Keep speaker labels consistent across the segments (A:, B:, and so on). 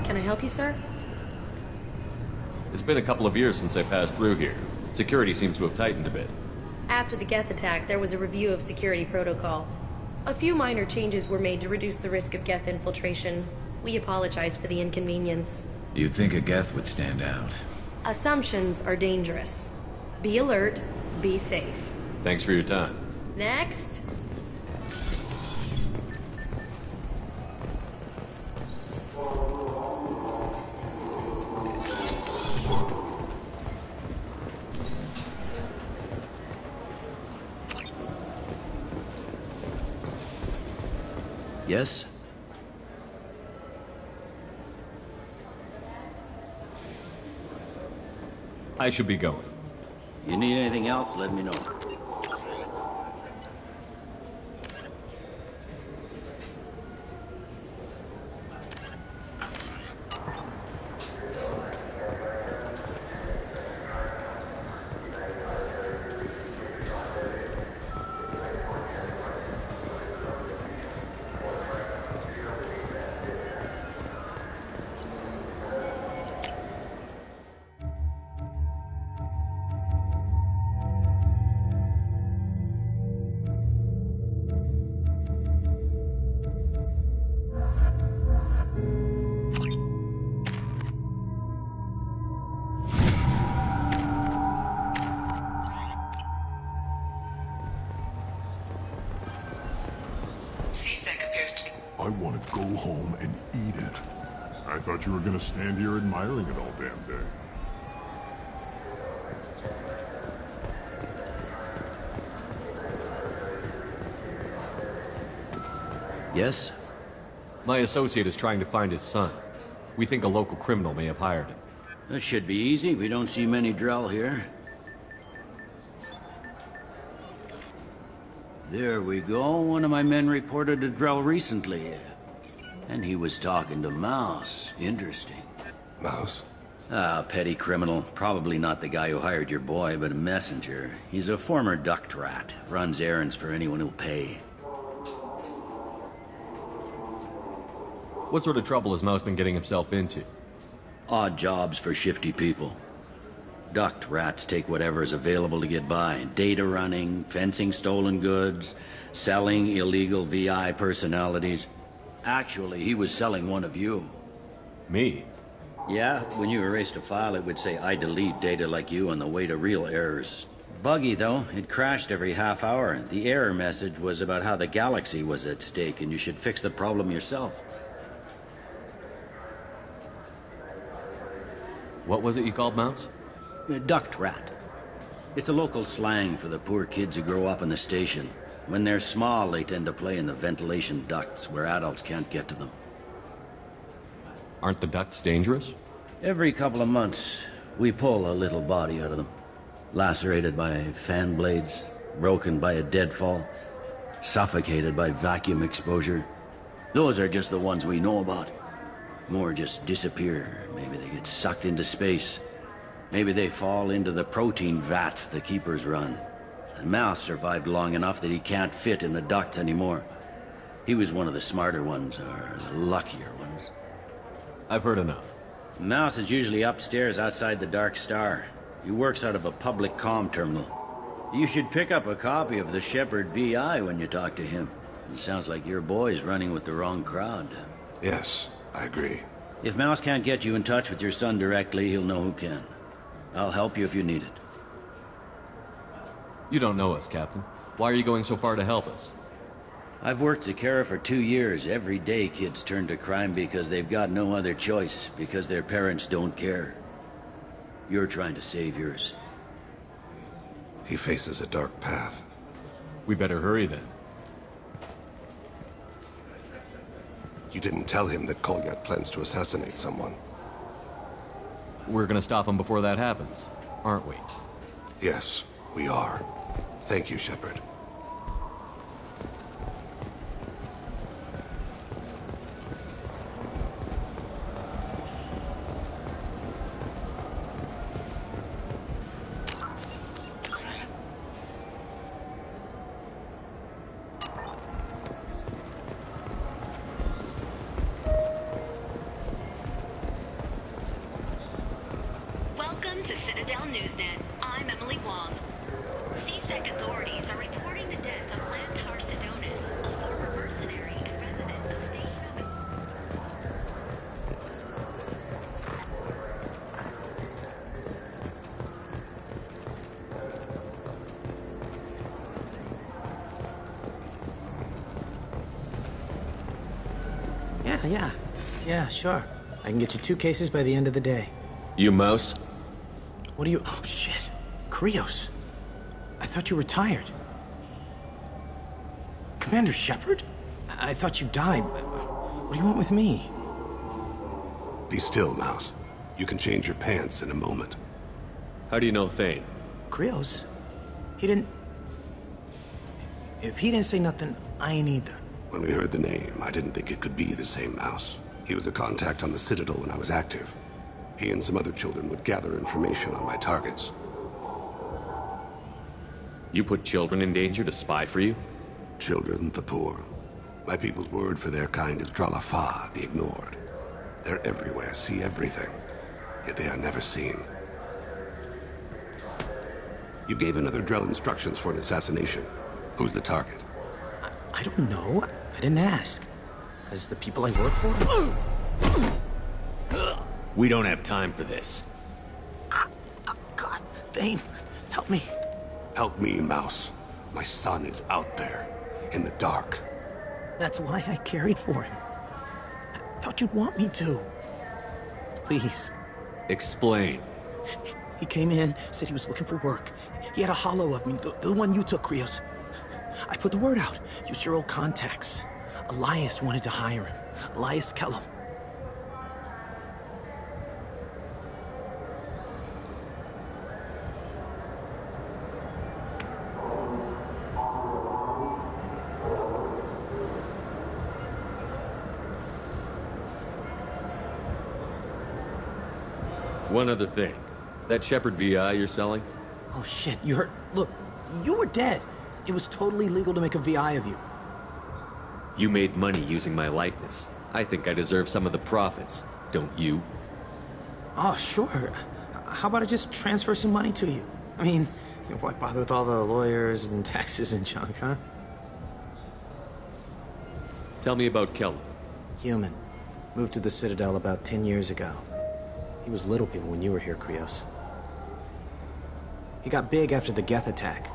A: Can I help you, sir?
B: It's been a couple of years since I passed through here. Security seems to have tightened a bit.
A: After the Geth attack, there was a review of security protocol. A few minor changes were made to reduce the risk of Geth infiltration. We apologize for the inconvenience.
C: You'd think a Geth would stand out.
A: Assumptions are dangerous. Be alert, be safe.
B: Thanks for your time.
A: Next.
D: Yes?
B: I should be going.
D: You need anything else, let me know.
E: I want to go home and eat it. I thought you were gonna stand here admiring it all damn day.
D: Yes?
B: My associate is trying to find his son. We think a local criminal may have hired him.
D: That should be easy. We don't see many Drell here. There we go. One of my men reported a Drell recently. And he was talking to Mouse. Interesting.
F: Mouse?
D: Ah, petty criminal. Probably not the guy who hired your boy, but a messenger. He's a former duct rat. Runs errands for anyone who'll pay.
B: What sort of trouble has Mouse been getting himself into?
D: Odd jobs for shifty people. Duct rats take whatever is available to get by. Data running, fencing stolen goods, selling illegal VI personalities. Actually, he was selling one of you.
B: Me?
D: Yeah, when you erased a file, it would say, I delete data like you on the way to real errors. Buggy, though. It crashed every half hour. The error message was about how the galaxy was at stake, and you should fix the problem yourself.
B: What was it you called Mouse?
D: Duct rat. It's a local slang for the poor kids who grow up in the station. When they're small, they tend to play in the ventilation ducts where adults can't get to them.
B: Aren't the ducts dangerous?
D: Every couple of months, we pull a little body out of them. Lacerated by fan blades, broken by a deadfall, suffocated by vacuum exposure. Those are just the ones we know about. More just disappear. Maybe they get sucked into space. Maybe they fall into the protein vats the keepers run. And Mouse survived long enough that he can't fit in the ducts anymore. He was one of the smarter ones, or the luckier ones.
B: I've heard enough.
D: Mouse is usually upstairs outside the Dark Star. He works out of a public comm terminal. You should pick up a copy of the Shepherd VI when you talk to him. It sounds like your boy's running with the wrong crowd.
F: Yes, I agree.
D: If Mouse can't get you in touch with your son directly, he'll know who can. I'll help you if you need it.
B: You don't know us, Captain. Why are you going so far to help us?
D: I've worked Zakera for 2 years. Every day kids turn to crime because they've got no other choice, because their parents don't care. You're trying to save yours.
F: He faces a dark path.
B: We better hurry then.
F: You didn't tell him that Kolyat plans to assassinate someone.
B: We're gonna stop him before that happens, aren't we?
F: Yes, we are. Thank you, Shepard.
G: Yeah, sure. I can get you 2 cases by the end of the day.
B: You Mouse?
G: What are you... Oh, shit. Krios. I thought you were retired. Commander Shepard? I thought you died. What do you want with me?
F: Be still, Mouse. You can change your pants in a moment.
B: How do you know Thane?
G: Krios? He didn't... If he didn't say nothing, I ain't either.
F: When we heard the name, I didn't think it could be the same Mouse. He was a contact on the Citadel when I was active. He and some other children would gather information on my targets.
B: You put children in danger to spy for you?
F: Children, the poor. My people's word for their kind is Dralafa, the ignored. They're everywhere, see everything, yet they are never seen. You gave another Drell instructions for an assassination. Who's the target?
G: I don't know. I didn't ask. As the people I work for?
B: We don't have time for this.
G: God, Thane, help me.
F: Help me, Mouse. My son is out there, in the dark.
G: That's why I carried for him. I thought you'd want me to. Please.
B: Explain.
G: He came in, said he was looking for work. He had a hollow of me, the one you took, Krios. I put the word out. Used your old contacts. Elias wanted to hire him. Elias Kellum.
B: One other thing. That Shepard VI you're selling?
G: Oh shit, you heard... Look, you were dead. It was totally legal to make a VI of you.
B: You made money using my likeness. I think I deserve some of the profits, don't you?
G: Oh, sure. How about I just transfer some money to you? I mean, why bother with all the lawyers and taxes and junk, huh?
B: Tell me about Kellum.
G: Human. Moved to the Citadel about 10 years ago. He was little people when you were here, Krios. He got big after the Geth attack.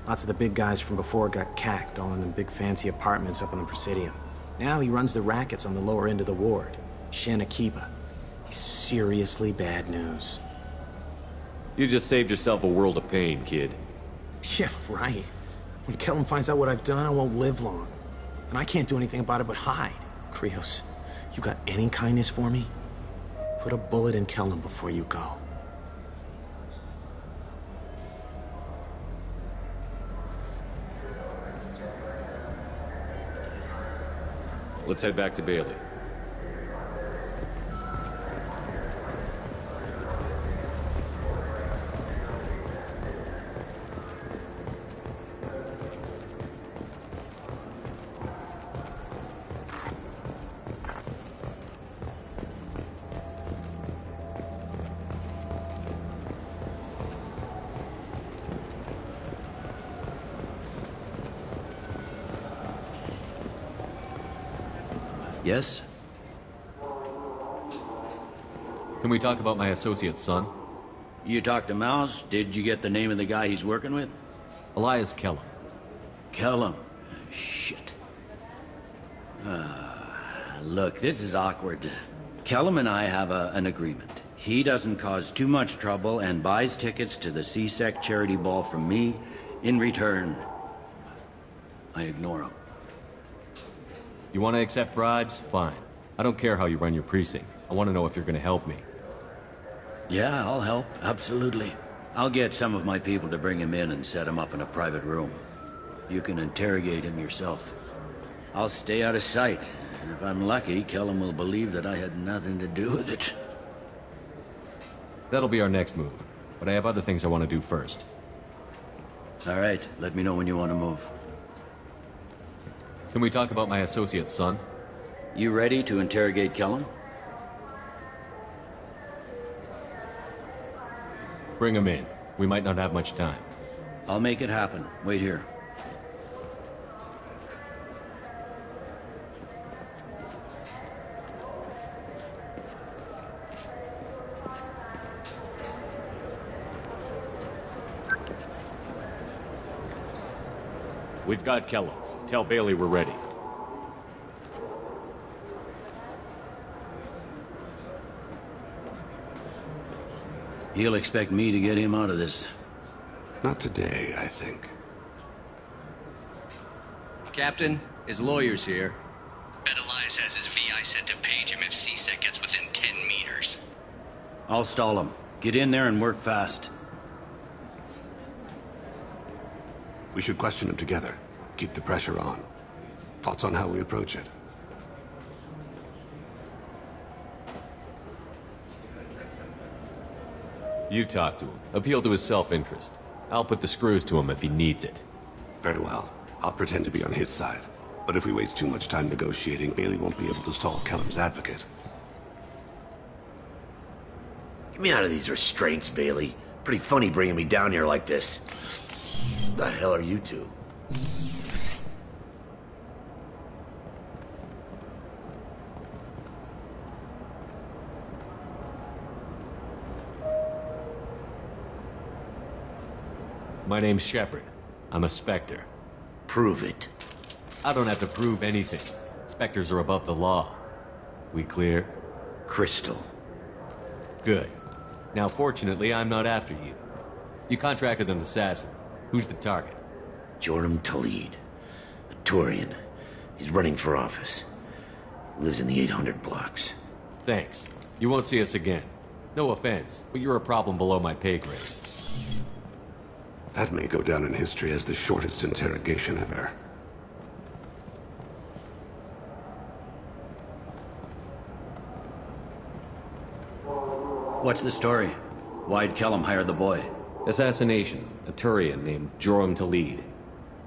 G: Lots of the big guys from before got cacked, all in them big fancy apartments up on the Presidium. Now he runs the rackets on the lower end of the ward. Shin Akiba. He's seriously bad news.
B: You just saved yourself a world of pain, kid.
G: Yeah, right. When Kellum finds out what I've done, I won't live long. And I can't do anything about it but hide. Krios, you got any kindness for me? Put a bullet in Kellum before you go.
B: Let's head back to Bailey.
D: Yes?
B: Can we talk about my associate's son?
D: You talked to Mouse? Did you get the name of the guy he's working with?
B: Elias Kellum.
D: Kellum. Shit. Look, this is awkward. Kellum and I have an agreement. He doesn't cause too much trouble and buys tickets to the C-Sec charity ball from me. In return, I ignore him.
B: You want to accept bribes? Fine. I don't care how you run your precinct. I want to know if you're going to help me.
D: Yeah, I'll help. Absolutely. I'll get some of my people to bring him in and set him up in a private room. You can interrogate him yourself. I'll stay out of sight. And if I'm lucky, Kellum will believe that I had nothing to do with it.
B: That'll be our next move. But I have other things I want to do first.
D: All right, let me know when you want to move.
B: Can we talk about my associate's son?
D: You ready to interrogate Kellum?
B: Bring him in. We might not have much time.
D: I'll make it happen. Wait here.
B: We've got Kellum. Tell Bailey we're ready.
D: He'll expect me to get him out of this.
F: Not today, I think.
H: Captain, his lawyer's here.
I: Bet Elias has his VI set to page him if CSEC gets within 10 meters.
D: I'll stall him. Get in there and work fast.
F: We should question him together. Keep the pressure on. Thoughts on how we approach it?
B: You talk to him. Appeal to his self-interest. I'll put the screws to him if he needs it.
F: Very well. I'll pretend to be on his side. But if we waste too much time negotiating, Bailey won't be able to stall Kellum's advocate.
J: Get me out of these restraints, Bailey. Pretty funny bringing me down here like this. The hell are you two?
B: My name's Shepard. I'm a Spectre.
J: Prove it.
B: I don't have to prove anything. Spectres are above the law. We clear?
J: Crystal.
B: Good. Now, fortunately, I'm not after you. You contracted an assassin. Who's the target?
J: Joram Talid. A Turian. He's running for office. Lives in the 800 blocks.
B: Thanks. You won't see us again. No offense, but you're a problem below my pay grade.
F: That may go down in history as the shortest interrogation ever.
D: What's the story? Why'd Kellum hire the boy?
B: Assassination. A Turian named Joram Talid.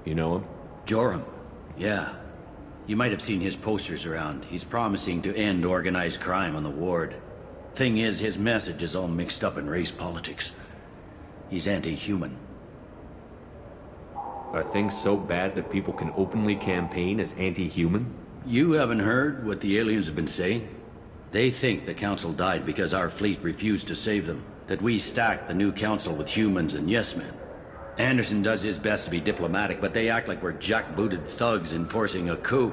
B: You know him?
D: Joram? Yeah. You might have seen his posters around. He's promising to end organized crime on the ward. Thing is, his message is all mixed up in race politics. He's anti-human.
B: Are things so bad that people can openly campaign as anti-human?
D: You haven't heard what the aliens have been saying? They think the council died because our fleet refused to save them. That we stacked the new council with humans and yes-men. Anderson does his best to be diplomatic, but they act like we're jackbooted thugs enforcing a coup.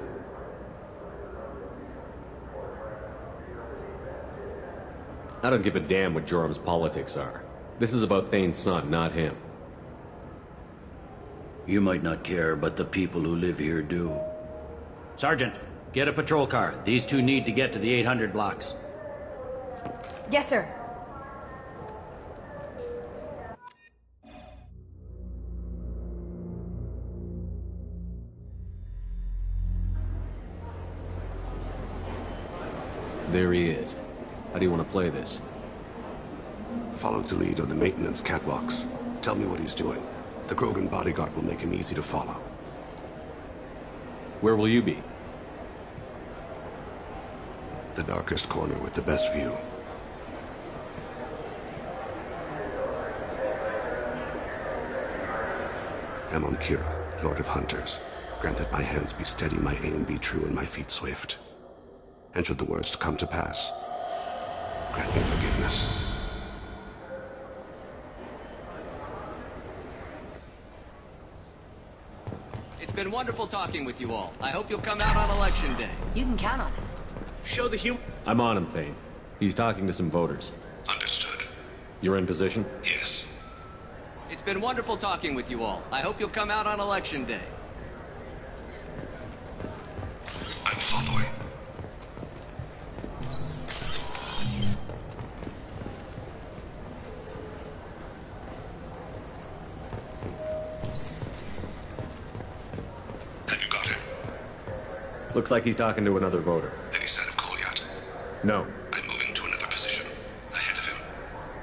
B: I don't give a damn what Joram's politics are. This is about Thane's son, not him.
D: You might not care, but the people who live here do. Sergeant, get a patrol car. These two need to get to the 800 blocks.
K: Yes, sir.
B: There he is. How do you want to play this?
F: Follow to lead on the maintenance catwalks. Tell me what he's doing. The Krogan bodyguard will make him easy to follow.
B: Where will you be?
F: The darkest corner with the best view. Amon Kira, Lord of Hunters. Grant that my hands be steady, my aim be true, and my feet swift. And should the worst come to pass, grant me forgiveness.
H: It's been wonderful talking with you all. I hope you'll come out on election day.
K: You can count on it.
J: Show the humor.
B: I'm on him, Thane. He's talking to some voters.
F: Understood.
B: You're in position?
F: Yes.
H: It's been wonderful talking with you all. I hope you'll come out on election day.
F: I'm following. Have you got him?
B: Looks like he's talking to another voter.
F: Any sign of Kolyat?
B: No.
F: I'm moving to another position. Ahead of him.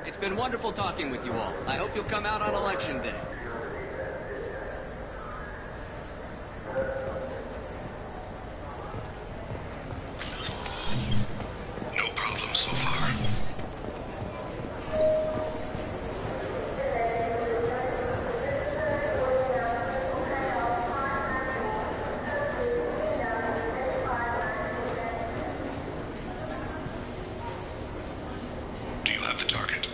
H: It's been wonderful talking with you all. I hope you'll come out on election day.
F: No problem so far. Do you have the target?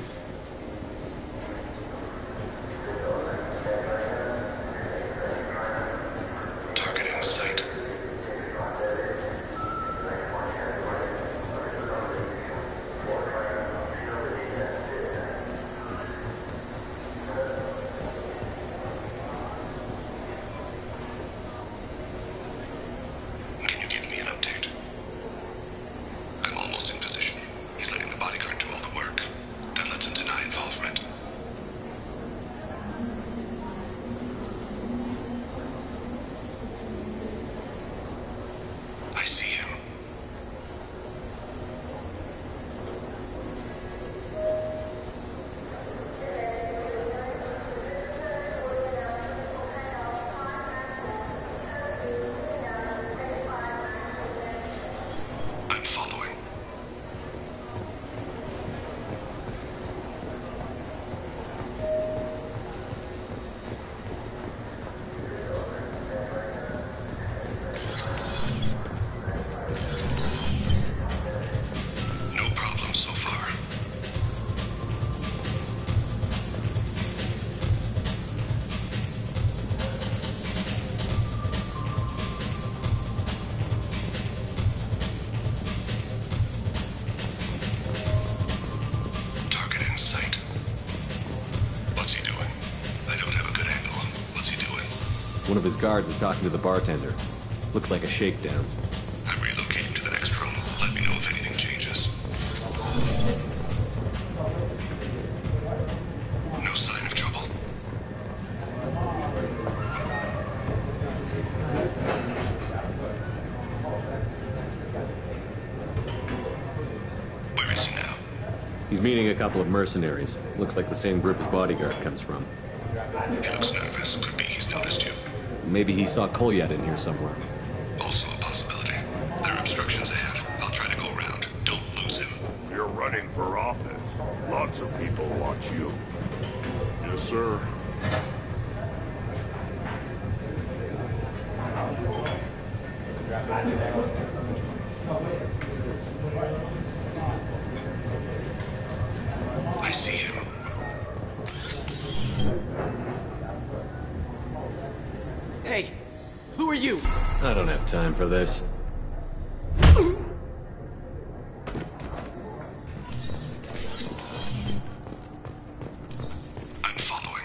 F: No problem so far. Target in sight. What's he doing? I don't have a good angle. What's he doing?
B: One of his guards is talking to the bartender. Looks like a shakedown.
F: I'm relocating to the next room. Let me know if anything changes. No sign of trouble. Where is he now?
B: He's meeting a couple of mercenaries. Looks like the same group his bodyguard comes from.
F: He looks nervous. Could be he's noticed you.
B: Maybe he saw Kolyat in here somewhere.
F: Also a possibility. There are obstructions ahead. I'll try to go around. Don't lose him.
E: You're running for office. Lots of people want you. Yes, sir.
F: I see him.
H: Hey, who are you?
B: I don't have time for this.
F: I'm following.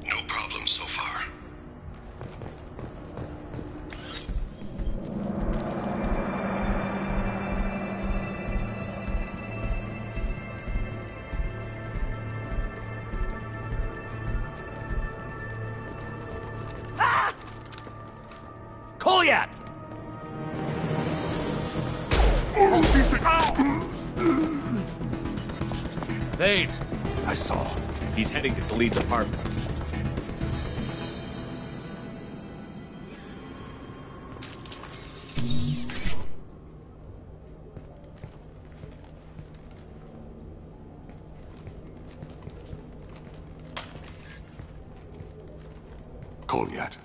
F: No problem so far.
H: Kolyat!
E: Oh, C6!
B: Thane!
F: I saw.
B: He's heading to Khalid's apartment.
F: Kolyat.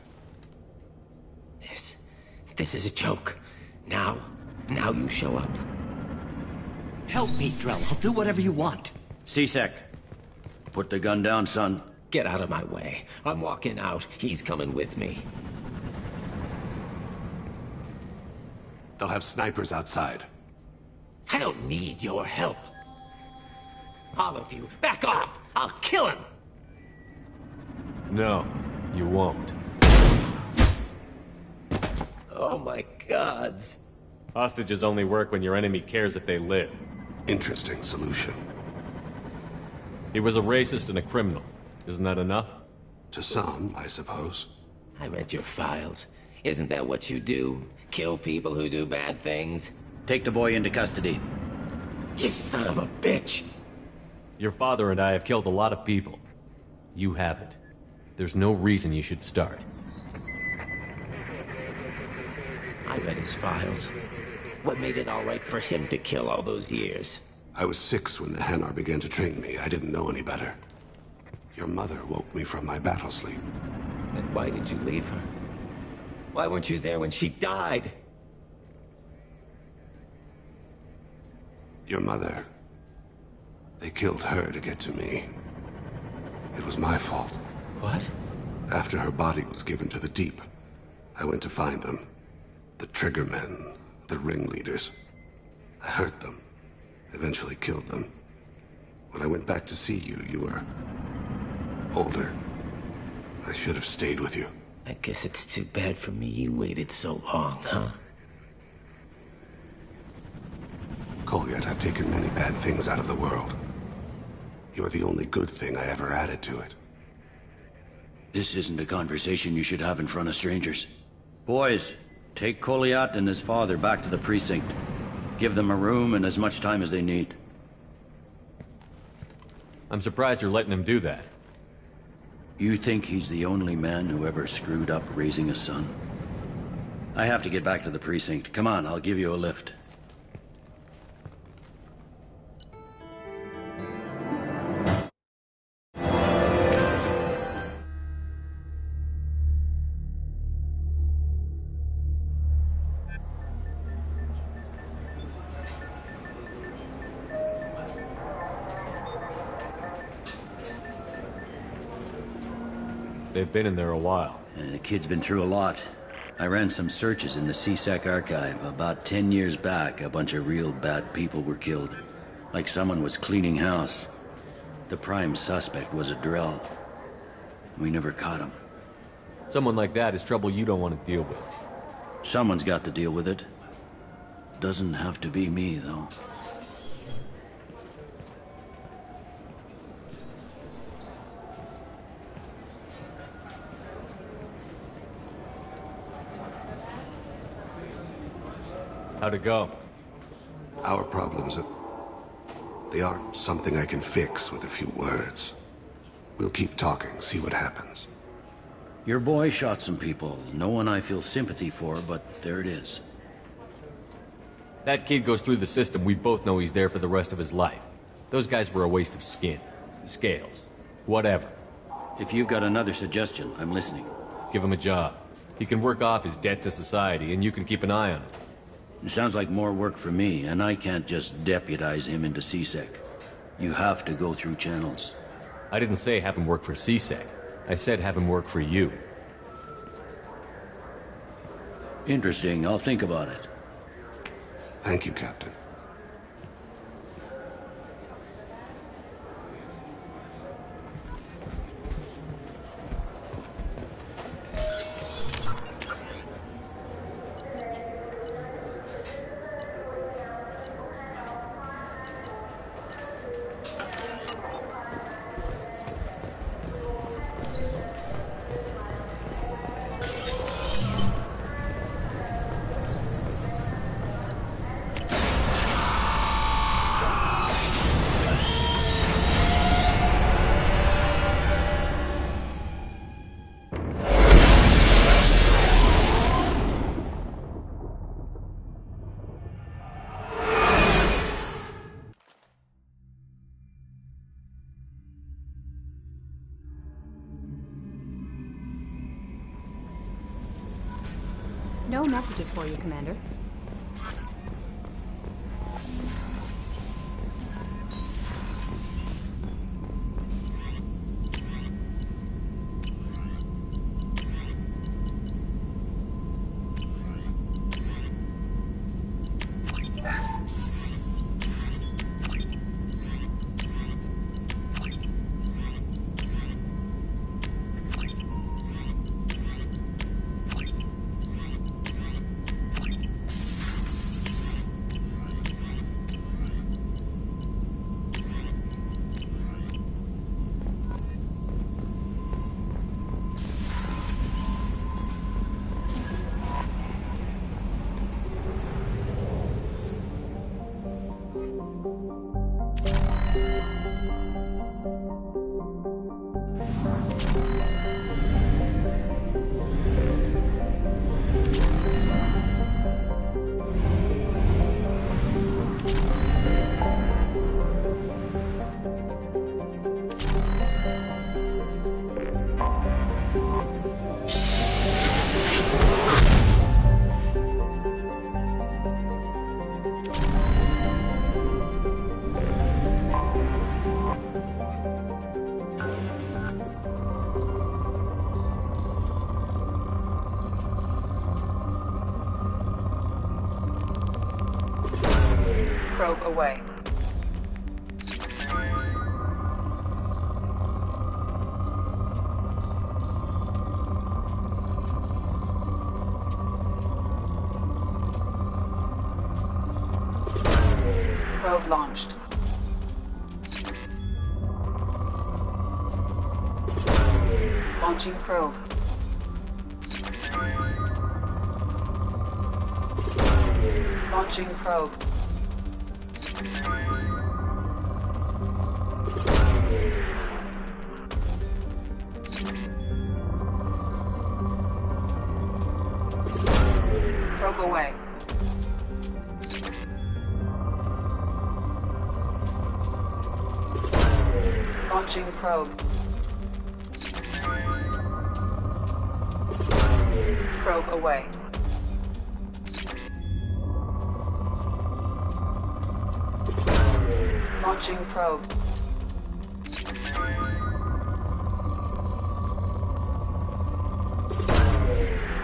J: This is a joke. Now you show up.
H: Help me, Drell. I'll do whatever you want.
D: C-Sec, put the gun down, son.
J: Get out of my way. I'm walking out. He's coming with me.
F: They'll have snipers outside.
J: I don't need your help. All of you, back off! I'll kill him!
B: No, you won't.
J: Oh my gods.
B: Hostages only work when your enemy cares if they live.
F: Interesting solution.
B: He was a racist and a criminal. Isn't that enough?
F: To some, I suppose.
J: I read your files. Isn't that what you do? Kill people who do bad things?
D: Take the boy into custody.
J: You son of a bitch!
B: Your father and I have killed a lot of people. You haven't. There's no reason you should start.
J: I read his files. What made it all right for him to kill all those years?
F: I was 6 when the Hanar began to train me. I didn't know any better. Your mother woke me from my battle sleep.
J: And why did you leave her? Why weren't you there when she died?
F: Your mother. They killed her to get to me. It was my fault.
J: What?
F: After her body was given to the Deep, I went to find them. The Triggermen, the ringleaders. I hurt them. Eventually killed them. When I went back to see you, you were older. I should have stayed with you.
J: I guess it's too bad for me you waited so long, huh?
F: Kolyat, I've taken many bad things out of the world. You're the only good thing I ever added to it.
D: This isn't a conversation you should have in front of strangers. Boys, take Kolyat and his father back to the precinct. Give them a room and as much time as they need.
B: I'm surprised you're letting him do that.
D: You think he's the only man who ever screwed up raising a son? I have to get back to the precinct. Come on, I'll give you a lift.
B: They've been in there a while.
D: The kid's been through a lot. I ran some searches in the CSEC archive. About 10 years back, a bunch of real bad people were killed. Like someone was cleaning house. The prime suspect was a Drell. We never caught him.
B: Someone like that is trouble you don't want to deal with.
D: Someone's got to deal with it. Doesn't have to be me, though.
B: How'd it go?
F: Our problems they aren't something I can fix with a few words. We'll keep talking, see what happens.
D: Your boy shot some people. No one I feel sympathy for, but there it is.
B: That kid goes through the system, we both know he's there for the rest of his life. Those guys were a waste of skin. Scales. Whatever.
D: If you've got another suggestion, I'm listening.
B: Give him a job. He can work off his debt to society, and you can keep an eye on him.
D: It sounds like more work for me, and I can't just deputize him into CSEC. You have to go through channels.
B: I didn't say have him work for CSEC. I said have him work for you.
D: Interesting. I'll think about it.
F: Thank you, Captain.
K: No messages for you, Commander.
L: Probe away. Probe launched. Launching probe. Launching probe. Probe away. Launching probe. Probe away. Launching probe.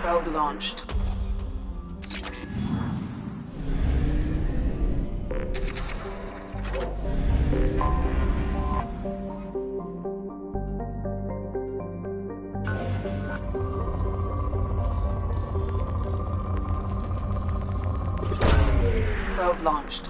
L: Probe launched. Probe launched.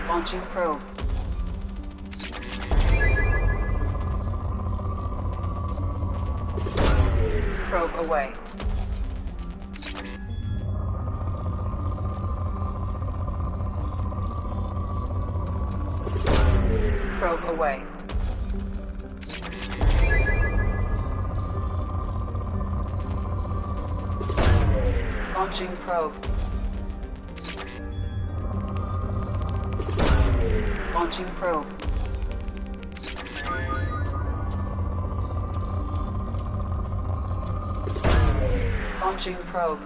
L: Launching probe. Probe away. Probe away. Launching probe. Launching probe. Launching probe.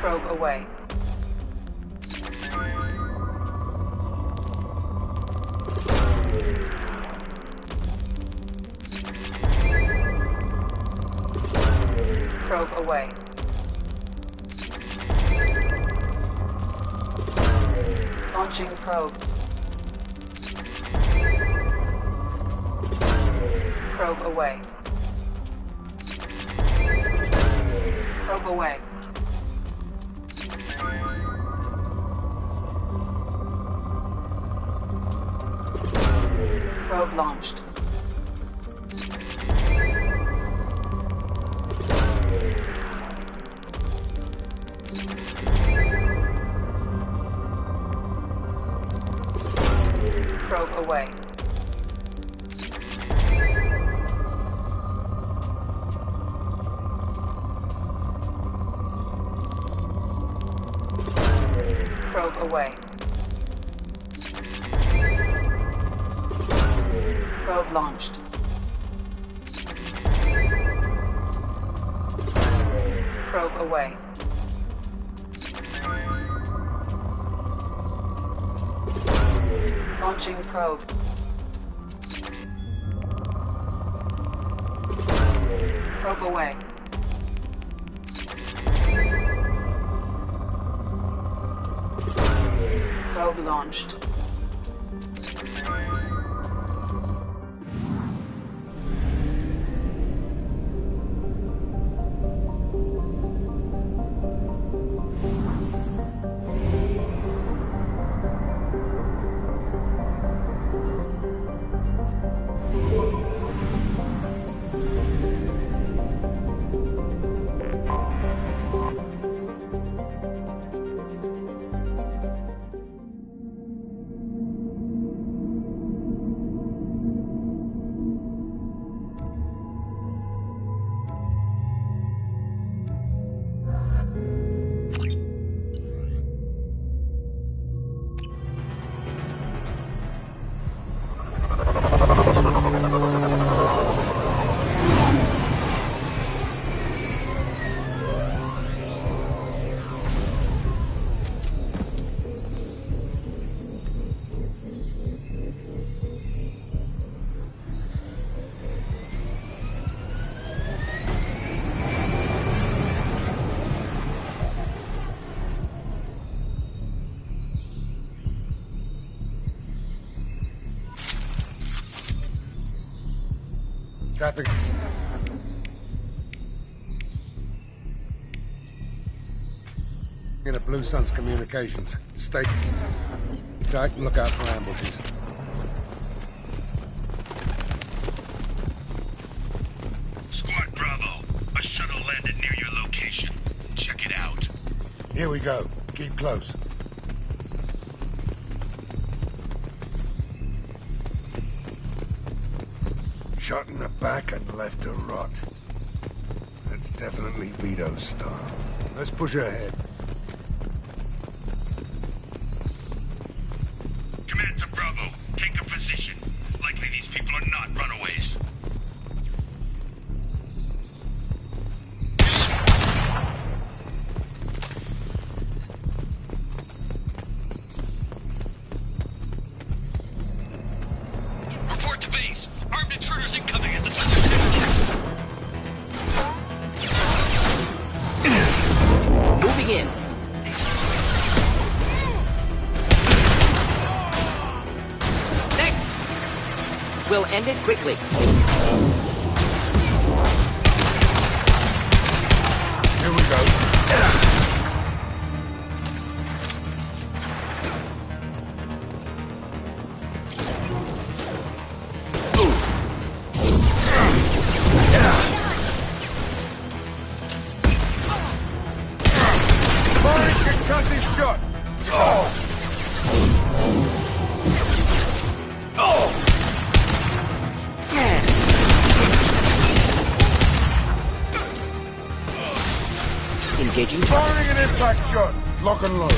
L: Probe away. Probe away. Launching probe. Probe away. Probe away. Probe launched. Probe away. Probe away. Probe launched. Probe away. Launching probe. Probe away. Probe launched.
M: Tapping. In a Blue Suns communications. Stay tight and look out for ambushes.
J: Squad Bravo, a shuttle landed near your location. Check it out.
M: Here we go. Keep close. Shot in the back and left to rot. That's definitely Vito's style. Let's push ahead.
J: Command to Bravo, take a position. Likely these people are not runaways. Report to base. Armed intruders incoming at the southern sector.
H: Moving in. Thanks. We'll end it quickly.
M: Here we go.
H: Engaging
M: Firing an impact shot. Lock and load.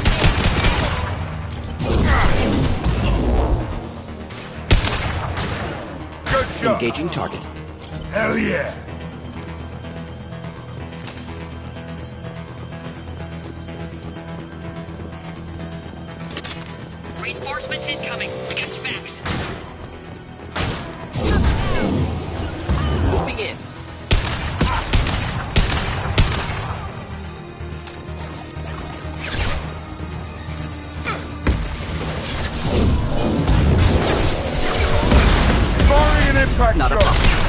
M: Good shot.
H: Engaging target.
M: Hell yeah.
I: Reinforcements incoming. Catch backs.
H: Moving in.
M: Firing an impact
H: Not a
M: shot.
H: problem.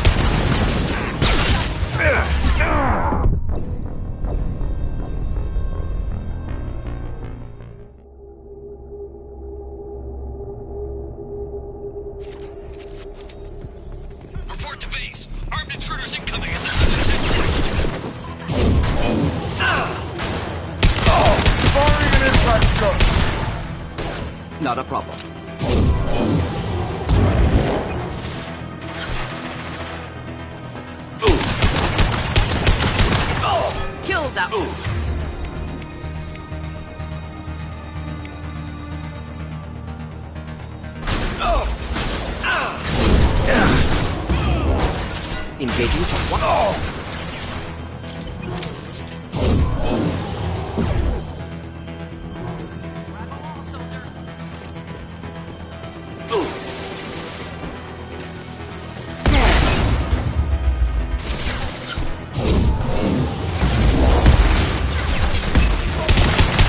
J: Report to base. Armed intruders incoming at the southern sector.
M: Firing an impact shot.
H: Not a problem. Kill that. Engaging target.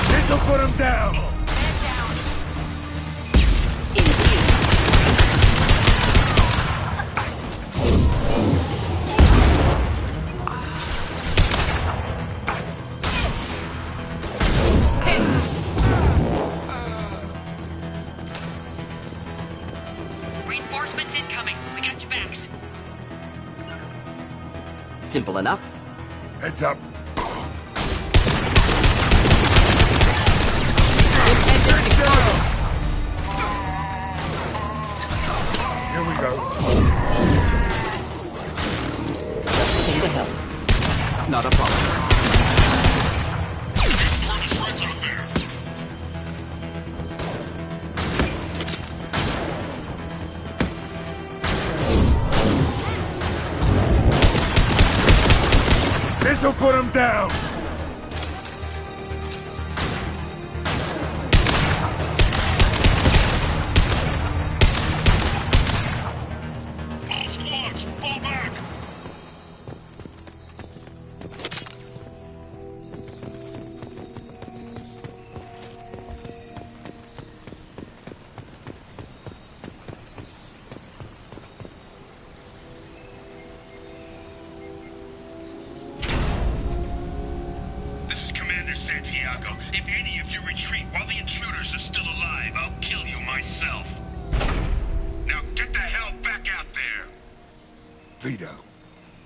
M: This'll put him down.
I: Reinforcements incoming. We got your backs.
H: Simple enough.
M: Heads up. Here we go.
H: Within the hell. Not a problem.
M: This'll put him down.
J: All squads, fall back.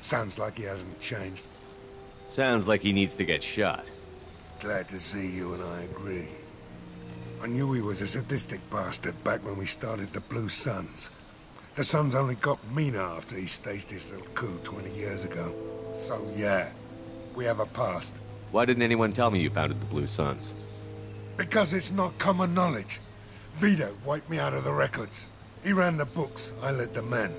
M: Sounds like he hasn't changed.
B: Sounds like he needs to get shot.
M: Glad to see you and I agree. I knew he was a sadistic bastard back when we started the Blue Suns. The Suns only got meaner after he staged his little coup 20 years ago. So yeah, we have a past.
B: Why didn't anyone tell me you founded the Blue Suns?
M: Because it's not common knowledge. Vito wiped me out of the records. He ran the books, I led the men.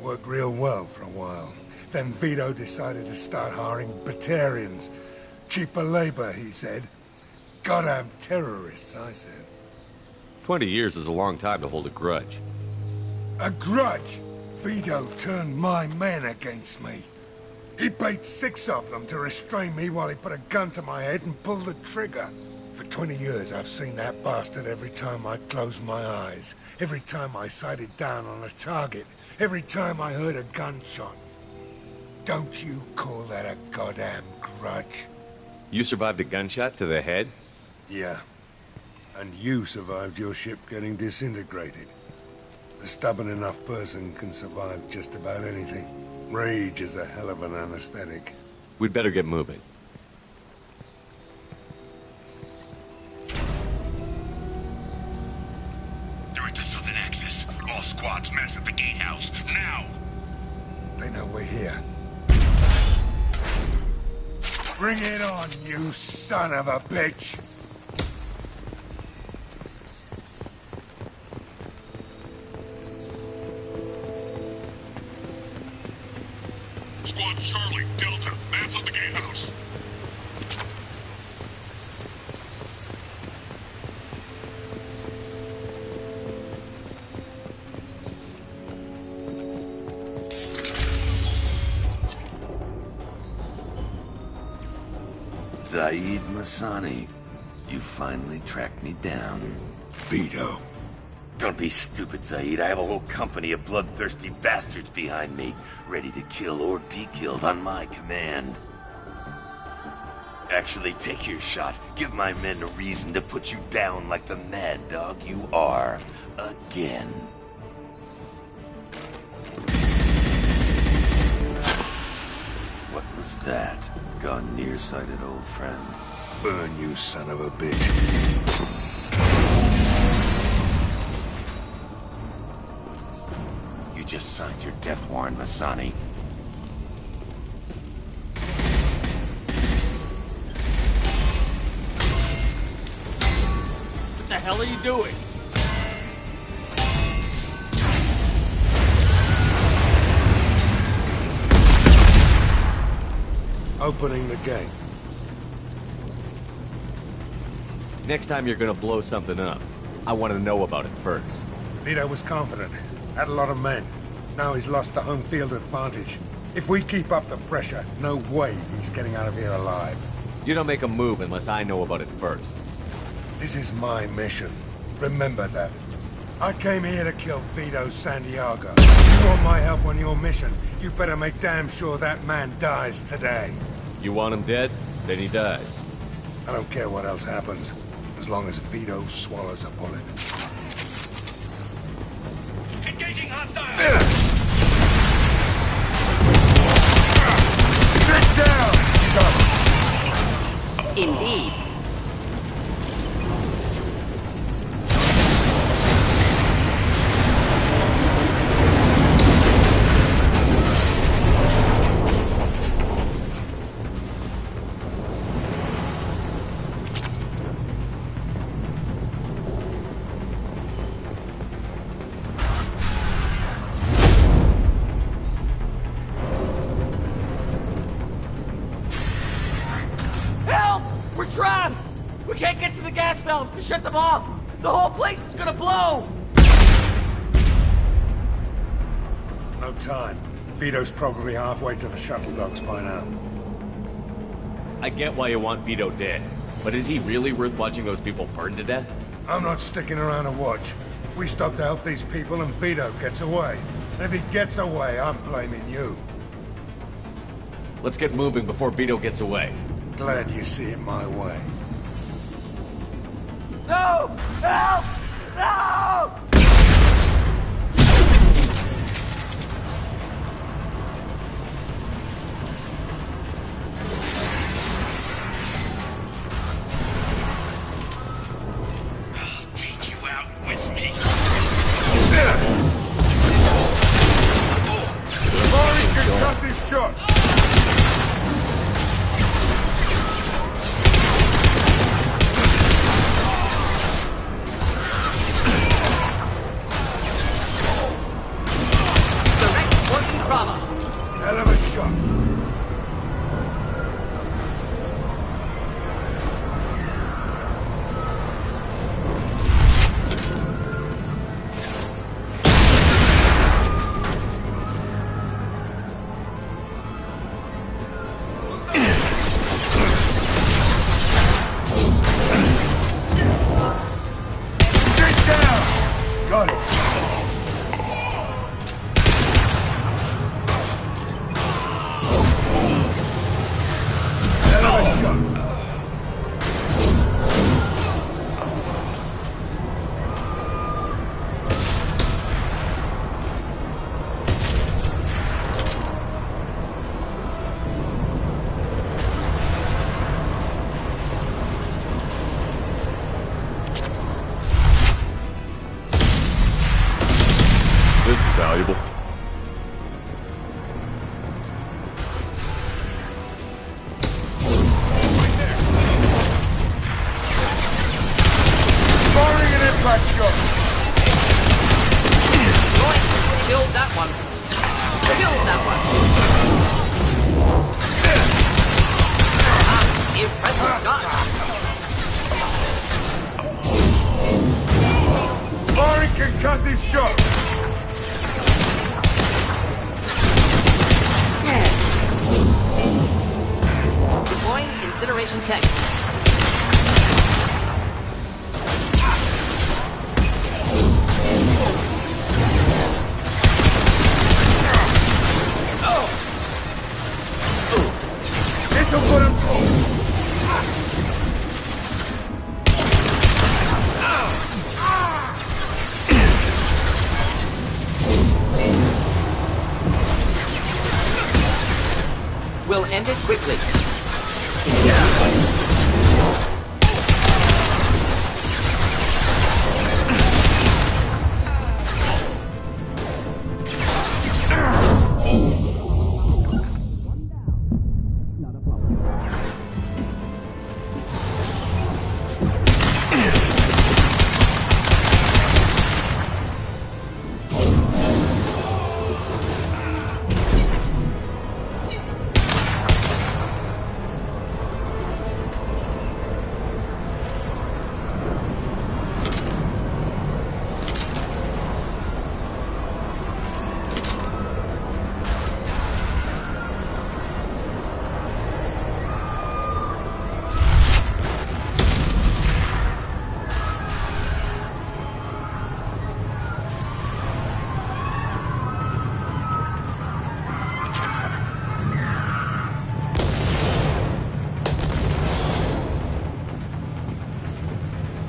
M: Worked real well for a while. Then Vito decided to start hiring Batarians. Cheaper labor, he said. Goddamn terrorists, I said.
B: 20 years is a long time to hold a grudge.
M: A grudge? Vito turned my men against me. He paid 6 of them to restrain me while he put a gun to my head and pulled the trigger. For 20 years, I've seen that bastard every time I closed my eyes. Every time I sighted down on a target. Every time I heard a gunshot. Don't you call that a goddamn grudge?
B: You survived a gunshot to the head?
M: Yeah. And you survived your ship getting disintegrated. A stubborn enough person can survive just about anything. Rage is a hell of an anesthetic.
B: We'd better get moving.
N: Direct to Southern Access. All squads mass at the gatehouse. Now!
M: They know we're here. Bring it on, you son of a bitch!
N: Squad Charlie, Delta, mass at the gatehouse.
J: Zaid Masani, you finally tracked me down.
M: Vito.
J: Don't be stupid, Zaid. I have a whole company of bloodthirsty bastards behind me, ready to kill or be killed on my command. Actually, take your shot. Give my men a reason to put you down like the mad dog you are. Again. What was that? Gone nearsighted, old friend.
M: Burn, you son of a bitch.
J: You just signed your death warrant, Masani.
H: What the hell are you doing?
M: Opening the gate.
B: Next time you're gonna blow something up, I want to know about it first.
M: Vito was confident. Had a lot of men. Now he's lost the home field advantage. If we keep up the pressure, no way he's getting out of here alive.
B: You don't make a move unless I know about it first.
M: This is my mission. Remember that. I came here to kill Vito Santiago. You want my help on your mission, you better make damn sure that man dies today.
B: You want him dead? Then he dies.
M: I don't care what else happens, as long as Vito swallows a bullet.
N: Engaging hostiles!
M: Sit down!
K: Indeed.
H: We're trapped! We can't get to the gas valves to shut them off! The whole place is gonna blow!
M: No time. Vito's probably halfway to the shuttle docks by now.
B: I get why you want Vito dead, but is he really worth watching those people burn to death?
M: I'm not sticking around to watch. We stop to help these people and Vito gets away. And if he gets away, I'm blaming you.
B: Let's get moving before Vito gets away.
M: Glad you see it my way.
H: No! Help! No!
E: valuable?
M: Firing an impact shot!
H: Killed that one. Killed that one. Impressive shot.
M: Firing concussive shot!
H: Deploying incineration tank.
M: This'll put him through!
H: We'll end it quickly.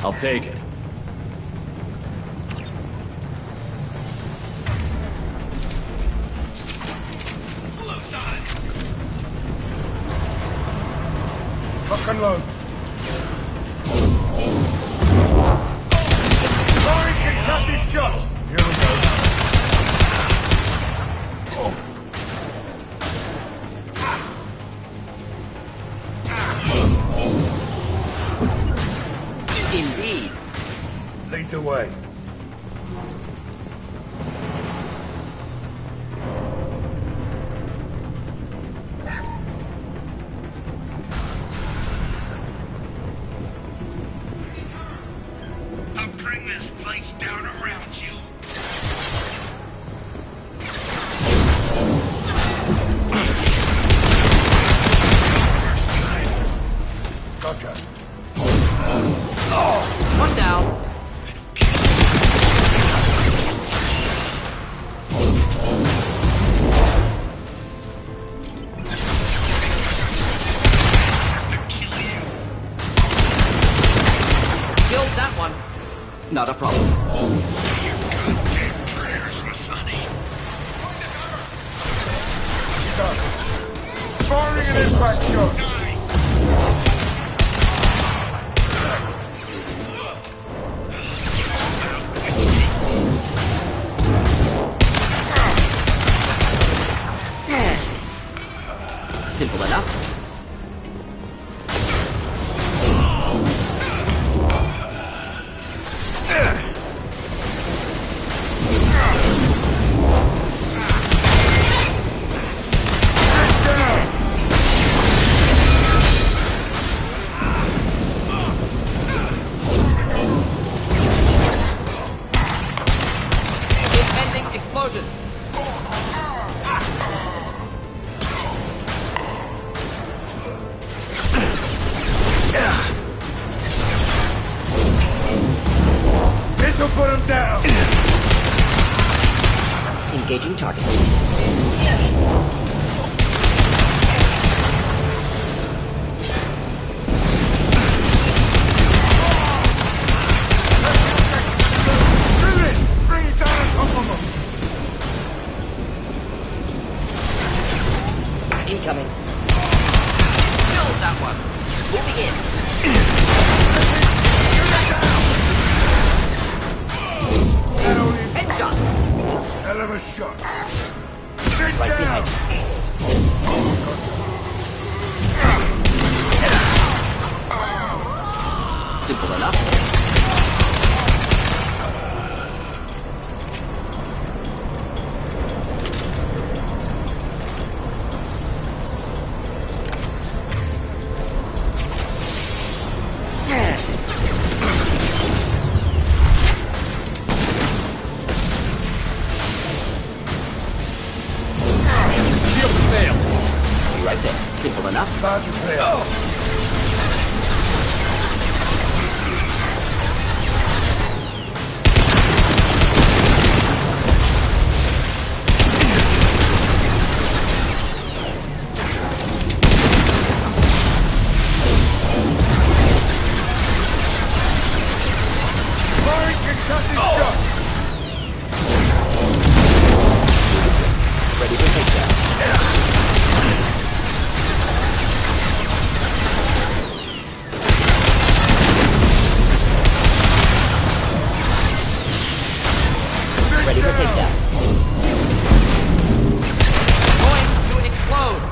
B: I'll take it.
M: Lock and load. Firing concussive shot! Here we go.
H: Indeed.
M: Lead the way.
N: I'll bring this place down around you.
M: Gotcha.
H: One down. Killed that one. Not a problem.
N: Say your goddamn prayers, Masani.
M: Firing an impact shot!
H: Simple enough. Impending explosion.
M: This'll put him down!
H: Engaging target.
M: Bring it down on top of him!
H: Incoming. Killed that one. Moving in. Headshot.
M: Hell of a shot.
H: Right behind you. Simple enough. Right there. Simple enough.
M: Large repair. Firing concussive shot.
H: Ready for takedown. Ready for takedown. Going to explode.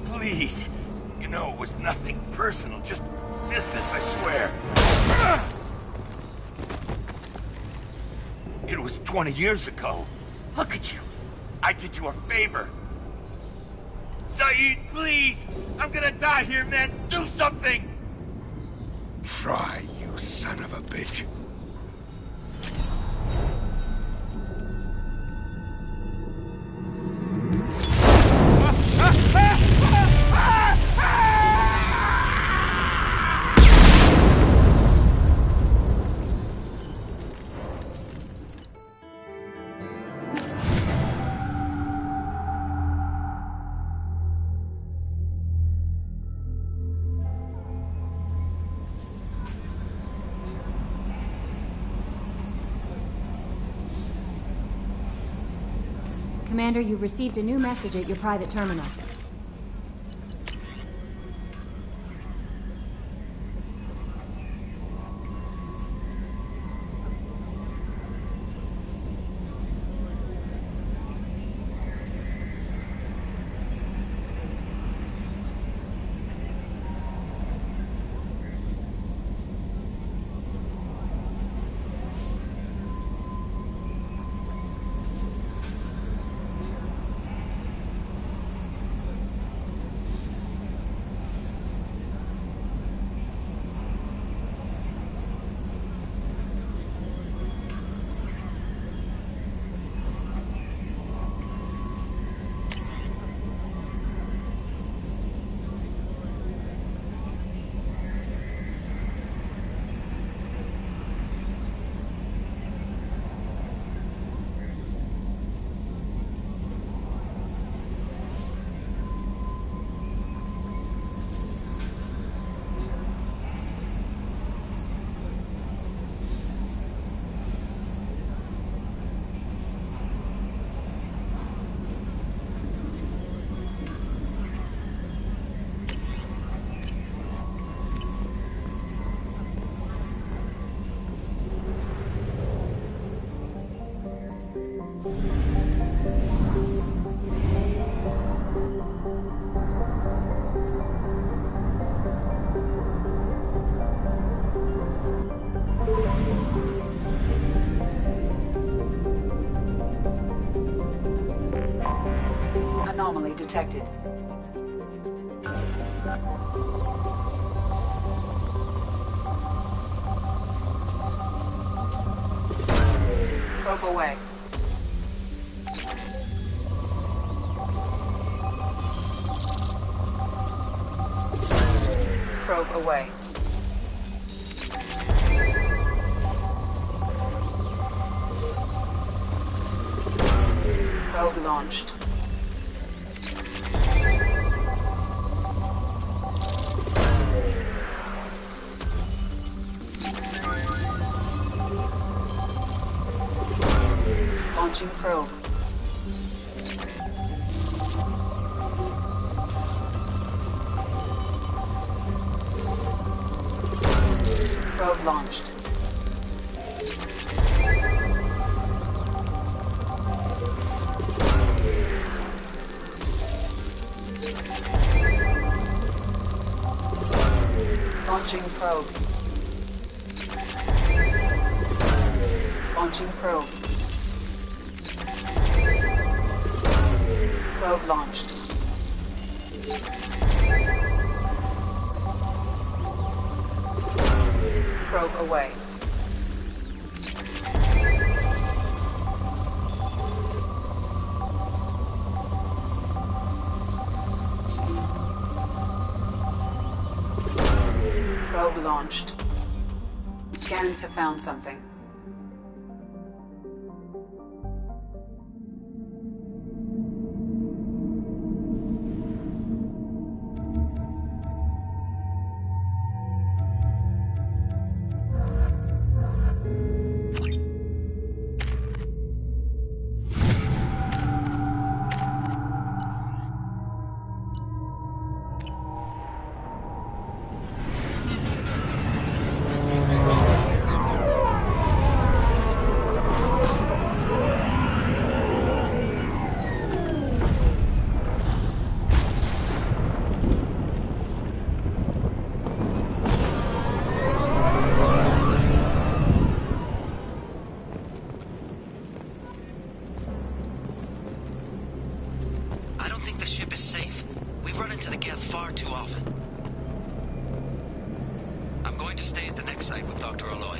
J: Please. You know, it was nothing personal, just business, I swear. It was 20 years ago. Look at you. I did you a favor. Saeed, please! I'm gonna die here, man! Do something!
M: Try, you son of a bitch.
K: Commander, you've received a new message at your private terminal.
L: Anomaly detected. Probe away. Probe away. Probe launched. Launching probe. Probe launched. Launching probe. Launching probe. Probe launched. Probe away. Probe launched. Scans have found something.
O: I don't think the ship is safe. We've run into the Geth far too often. I'm going to stay at the next site with Dr. Aloy.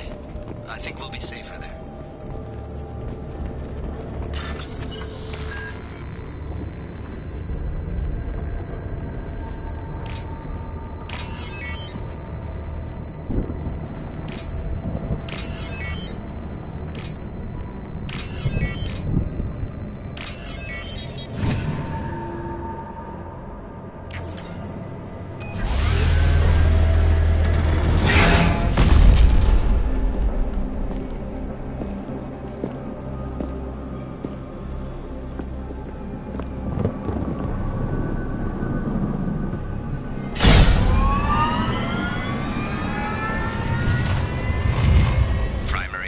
O: I think we'll be safer there.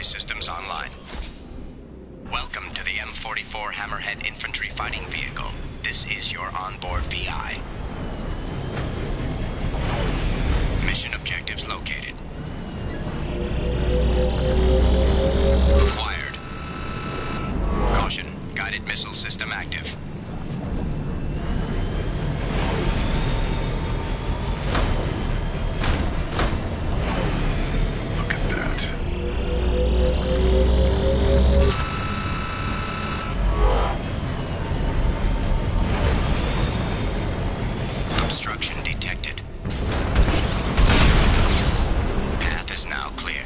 I: Systems online. Welcome to the M44 Hammerhead Infantry Fighting Vehicle. This is your onboard VI. Mission objectives located. Acquired. Caution, guided missile system active. Detected. Path is now clear.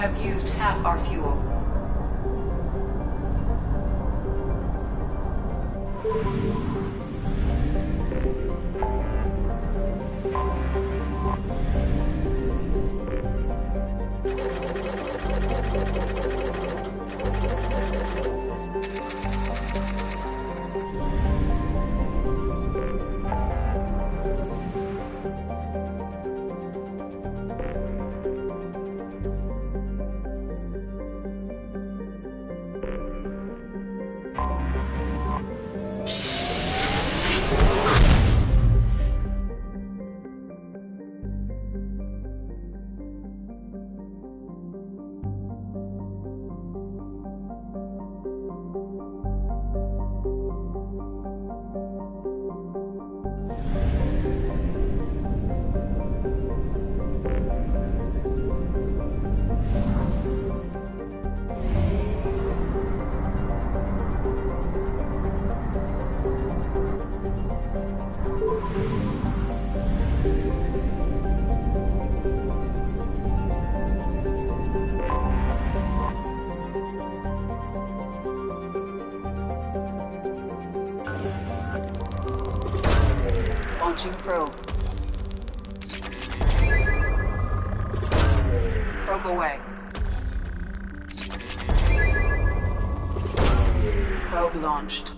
L: have used half our fuel. Launching probe. Probe away. Probe launched.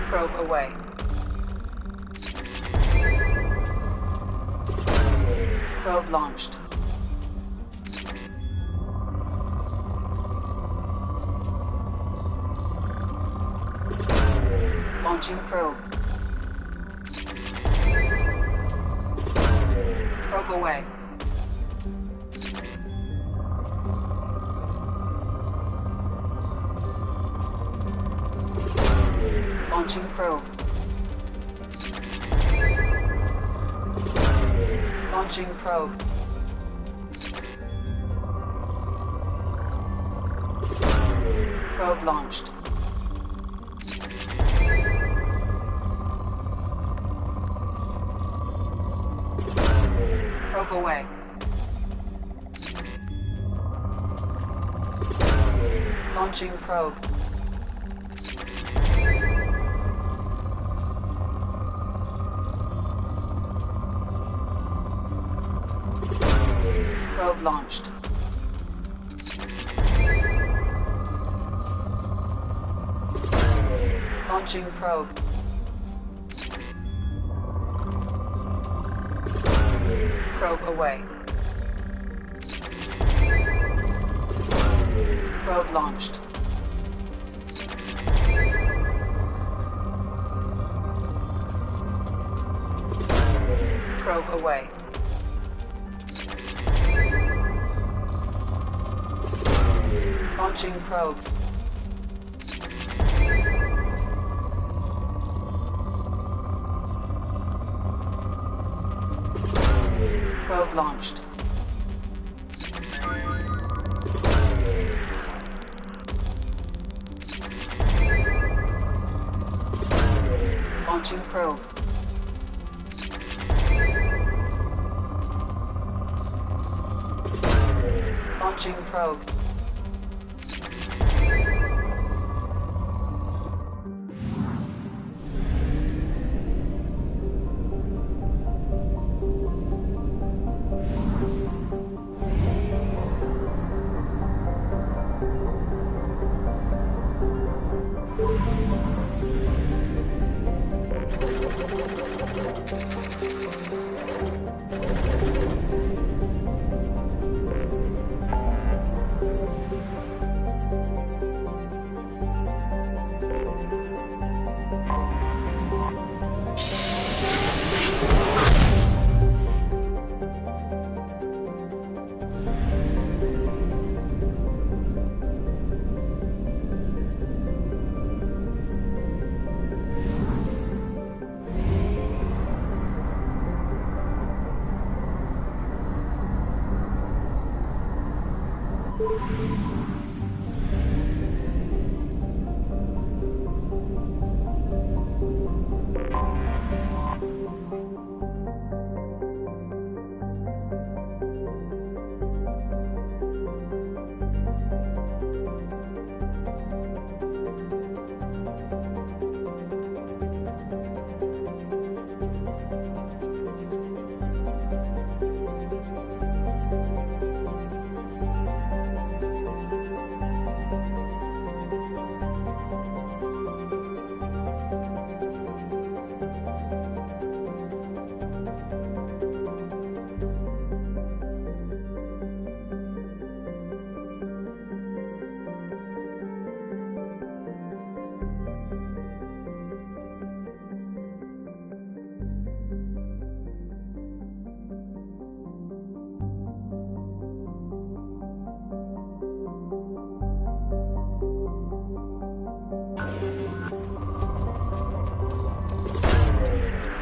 L: Probe away. Probe launched. Launching probe. Probe away. Launching probe. Launching probe. Probe launched. Probe away. Launching probe. Probe launched. Launching probe. Probe away. Probe launched. Probe away. Launching probe. Probe launched. Launching probe. Launching probe.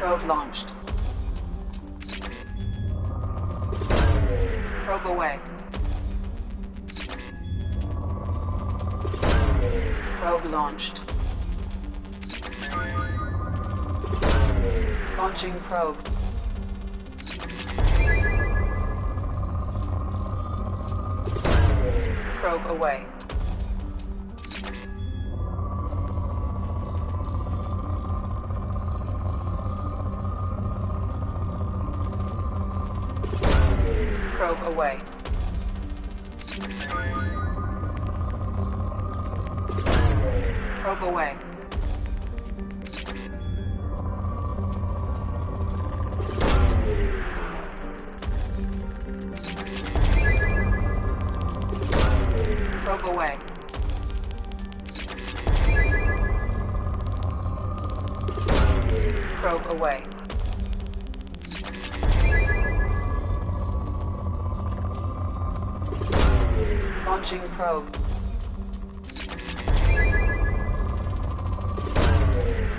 L: Probe launched. Probe away. Probe launched. Launching probe. Probe away. Probe away. Probe away. Probe away. Probe away. Launching probe.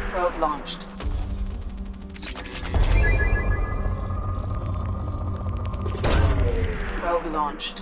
L: Probe launched. Probe launched.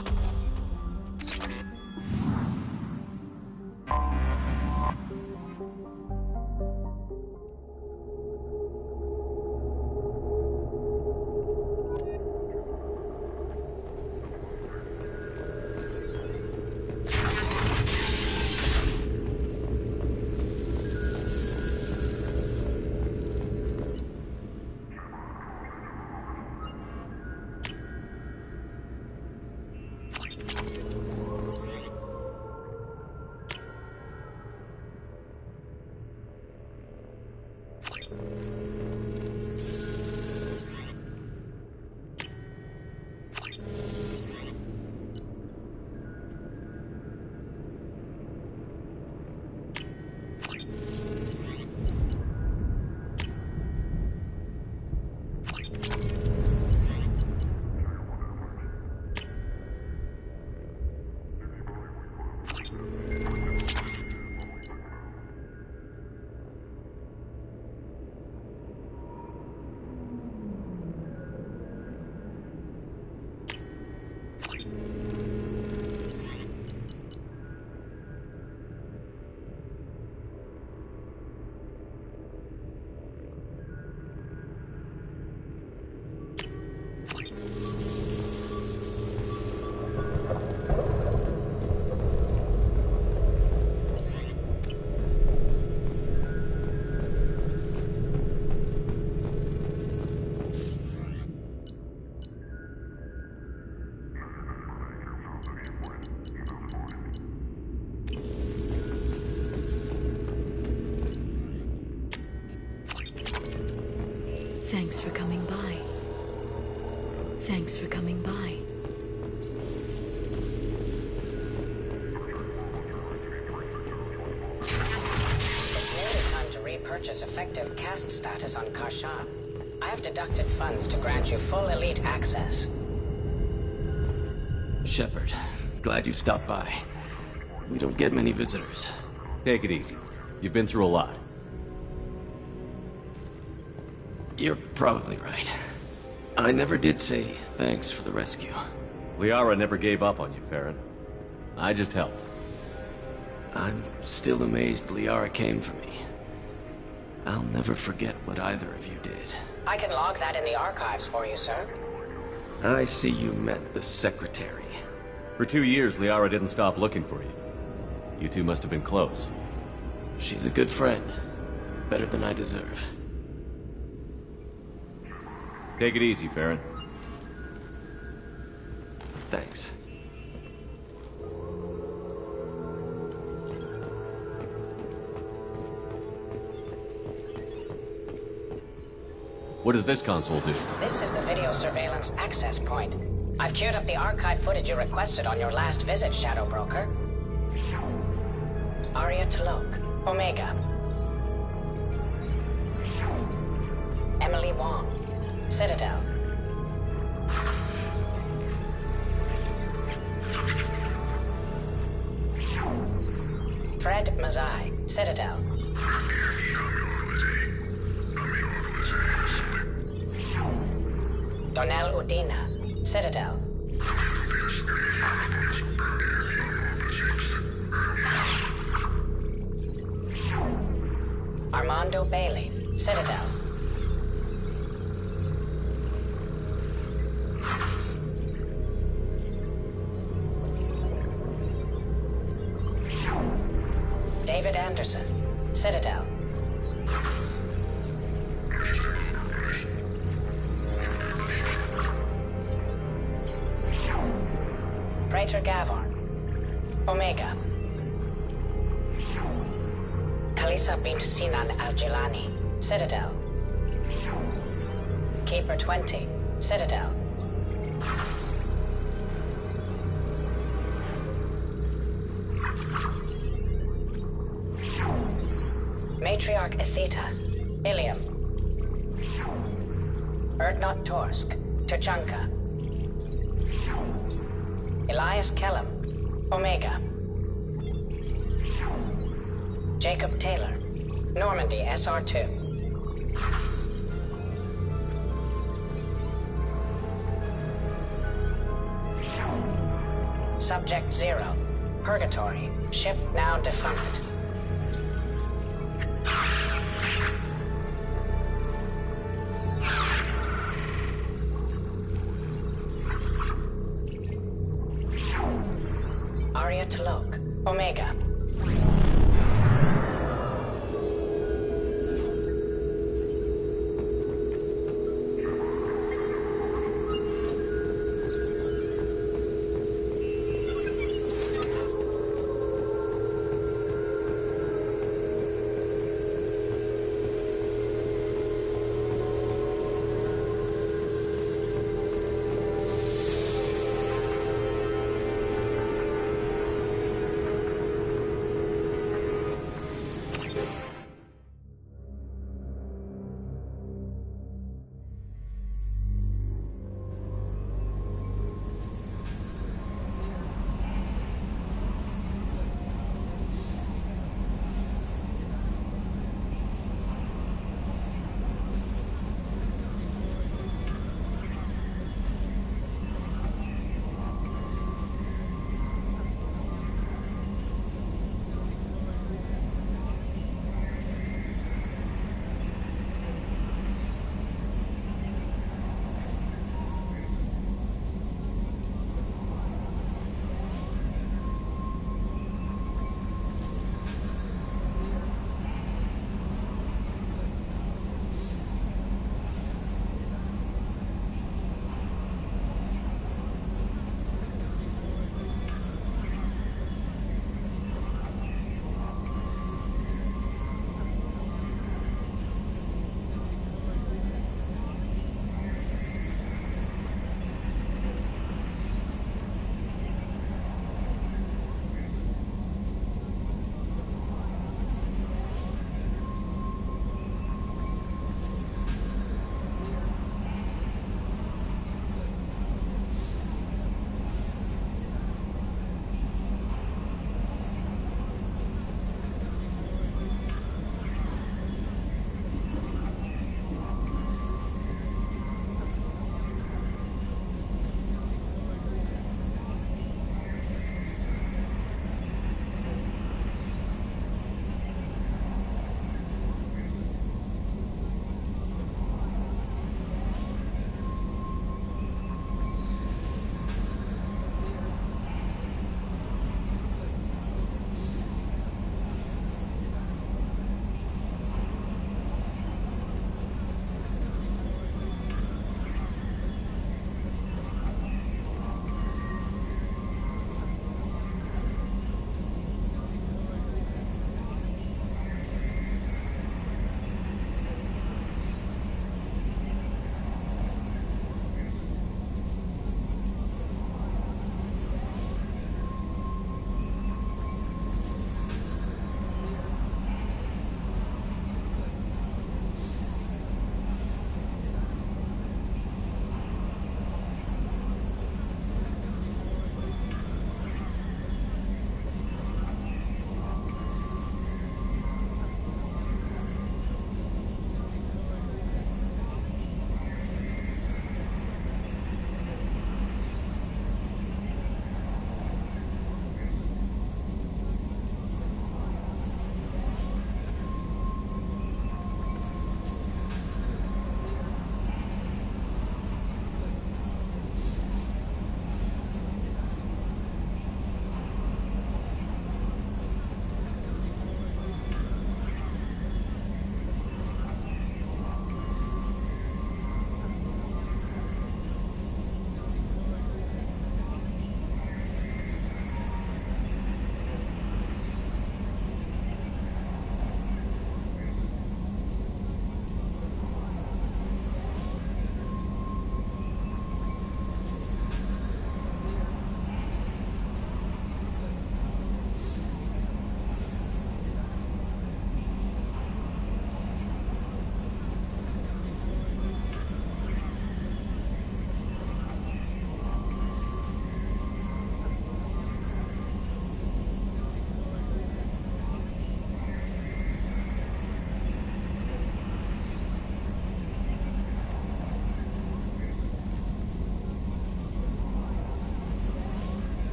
P: Thanks for coming by. Thanks for coming by.
Q: It's nearly time to repurchase effective caste status on Karshan. I have deducted funds to grant you full elite access.
R: Shepard, glad you stopped by. We don't get many visitors.
B: Take it easy. You've been through a lot.
R: You're probably right. I never did say thanks for the rescue.
B: Liara never gave up on you, Farron. I just helped.
R: I'm still amazed Liara came for me. I'll never forget what either of you did.
Q: I can log that in the archives for you, sir.
R: I see you met the secretary.
B: For 2 years, Liara didn't stop looking for you. You two must have been close.
R: She's a good friend. Better than I deserve.
B: Take it easy, Farron.
R: Thanks.
B: What does this console do?
Q: This is the video surveillance access point. I've queued up the archive footage you requested on your last visit, Shadow Broker. Arya T'Loak, Omega. Emily Wong, Citadel. Fred Mazai, Citadel. Donnell Udina, Citadel. Armando Bailey, Citadel. David Anderson, Citadel. Praetor Gavorn, Omega. Kalisa bint Sinan Al-Jilani, Citadel. Keeper 20, Citadel. Matriarch Etheta, Ilium. Erdnot Torsk, Tuchanka. Elias Kellum, Omega. Jacob Taylor, Normandy SR2. Subject 0, Purgatory, ship now defunct. Arya T'Loak, Omega.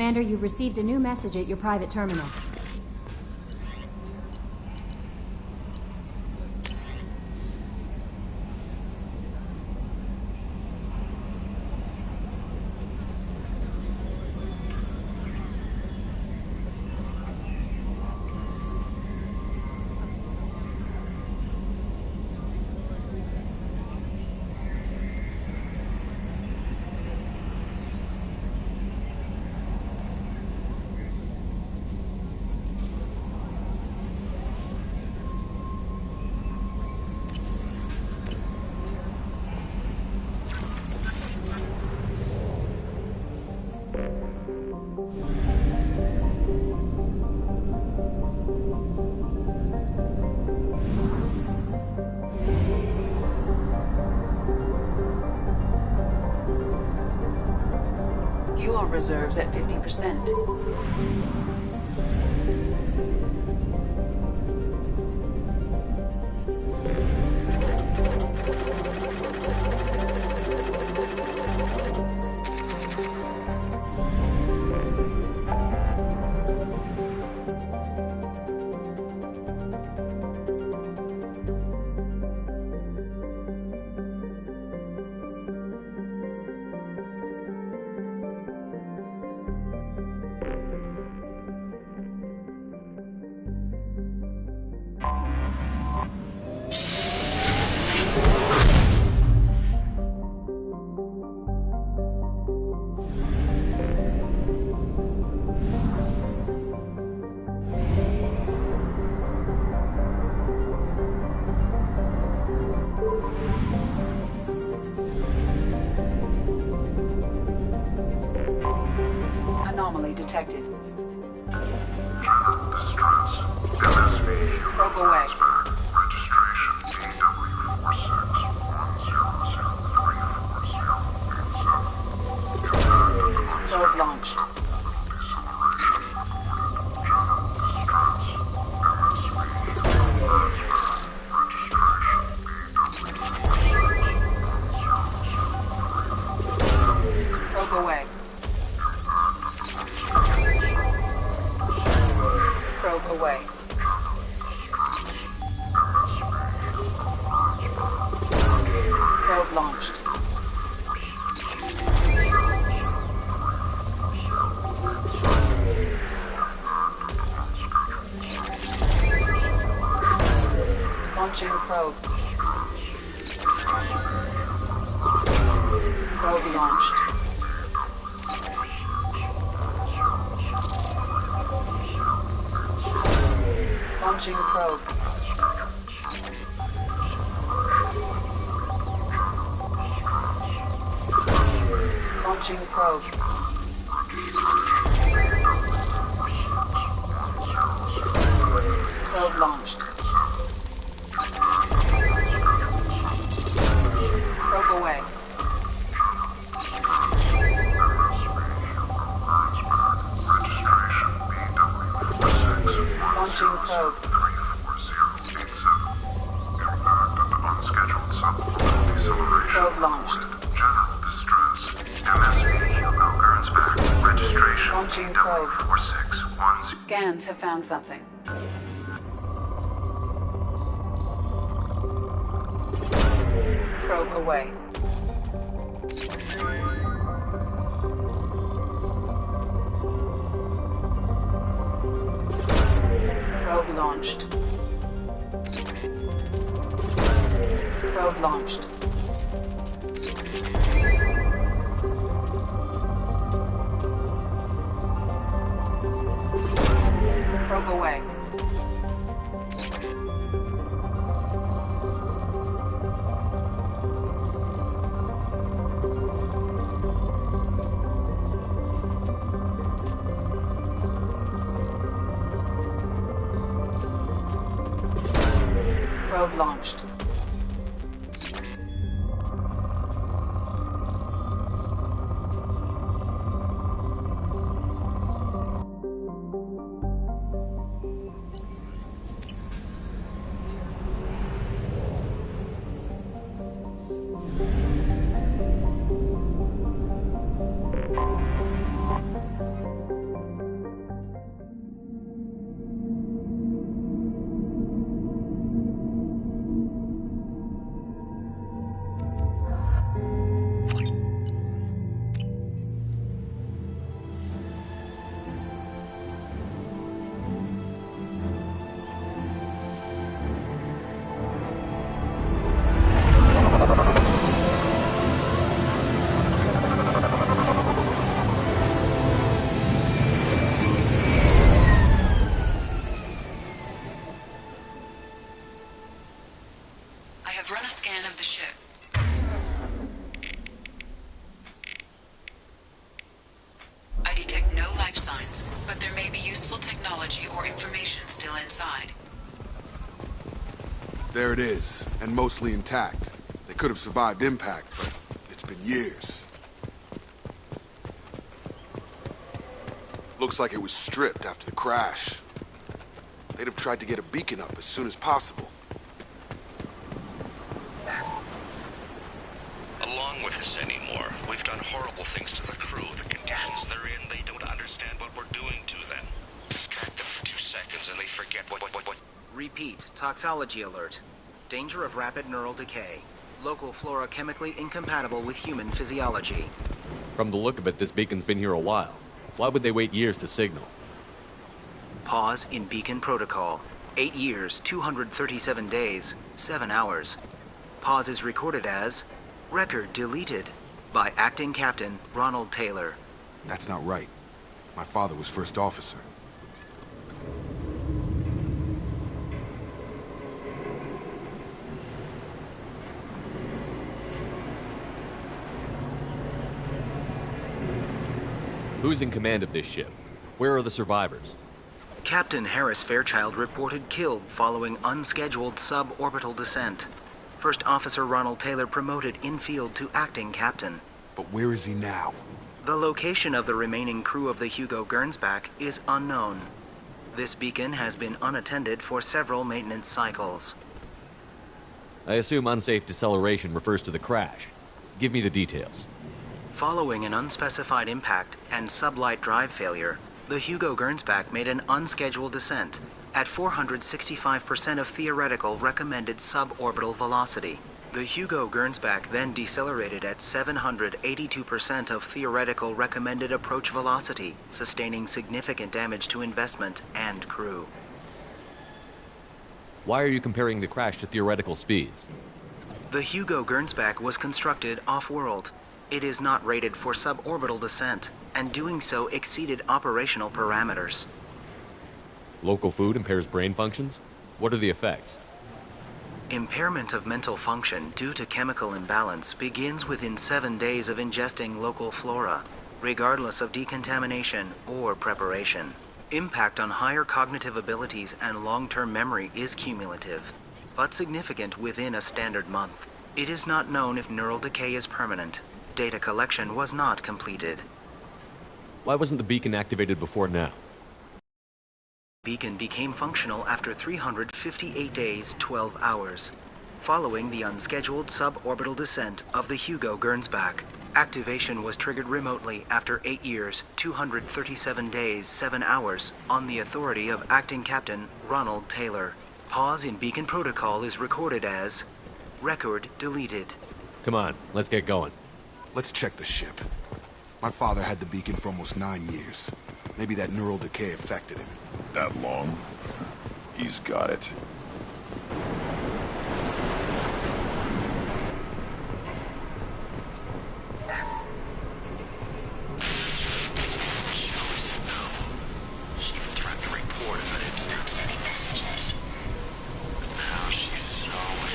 K: Commander, you've received a new message at your private terminal.
L: Fuel reserves at 50%. Anomaly detected. Probe away. Probe launched. Probe away. Probe away. Probe launched. Launching probe. Probe launched. Launching probe. Launching probe. Probe launched. Probe away. Launching probe. Probe launched. Launching probe. Scans have found something. Probe away. Probe launched. Probe launched. Probe away. Probe launched. inside.
S: There it is, and mostly intact. They could have survived impact, but it's been years. Looks like it was stripped after the crash. They'd have tried to get a beacon up as soon as possible.
N: Along with this anymore, we've done horrible things to the crew. The conditions they're in, they don't understand what we're doing to them. Distract them for 2 seconds and they forget what.
G: Repeat, toxology alert. Danger of rapid neural decay. Local flora chemically incompatible with human physiology.
B: From the look of it, this beacon's been here a while. Why would they wait years to signal?
G: Pause in beacon protocol. 8 years, 237 days, 7 hours. Pause is recorded as record deleted by Acting Captain Ronald Taylor.
S: That's not right. My father was first officer.
B: Who's in command of this ship? Where are the survivors?
G: Captain Harris Fairchild reported killed following unscheduled suborbital descent. First Officer Ronald Taylor promoted in-field to acting captain.
S: But where is he now?
G: The location of the remaining crew of the Hugo Gernsback is unknown. This beacon has been unattended for several maintenance cycles.
B: I assume unsafe deceleration refers to the crash. Give me the details.
G: Following an unspecified impact and sublight drive failure, the Hugo Gernsback made an unscheduled descent at 465% of theoretical recommended suborbital velocity. The Hugo Gernsback then decelerated at 782% of theoretical recommended approach velocity, sustaining significant damage to investment and crew.
B: Why are you comparing the crash to theoretical speeds?
G: The Hugo Gernsback was constructed off-world. It is not rated for suborbital descent, and doing so exceeded operational parameters.
B: Local food impairs brain functions? What are the effects?
G: Impairment of mental function due to chemical imbalance begins within 7 days of ingesting local flora, regardless of decontamination or preparation. Impact on higher cognitive abilities and long-term memory is cumulative, but significant within a standard month. It is not known if neural decay is permanent. Data collection was not completed.
B: Why wasn't the beacon activated before now?
G: Beacon became functional after 358 days, 12 hours, following the unscheduled suborbital descent of the Hugo Gernsback. Activation was triggered remotely after 8 years, 237 days, 7 hours, on the authority of Acting Captain Ronald Taylor. Pause in beacon protocol is recorded as record deleted.
B: Come on, let's get going.
S: Let's check the ship. My father had the beacon for almost 9 years. Maybe that neural decay affected him.
E: That long? He's got it.
N: She even threatened to report if I didn't stop sending messages. But now she's so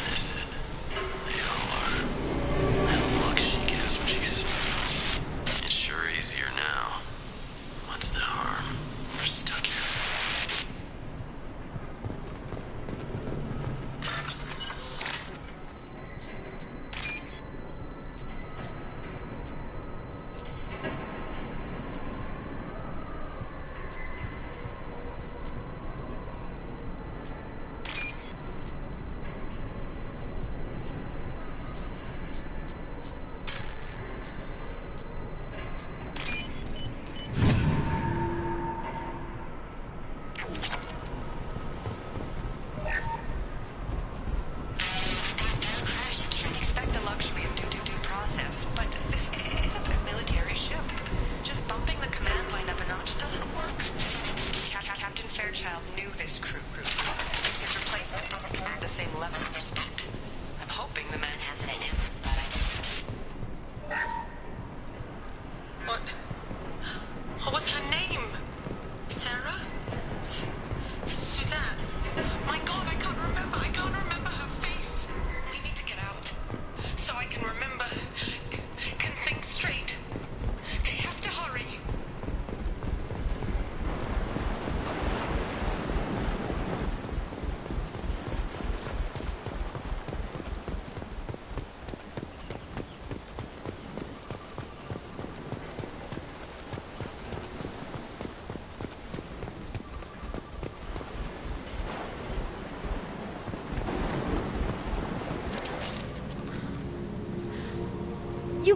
N: innocent. They all are. And look, she gets what she smells. It's sure easier now. What's the harm? We're stuck here.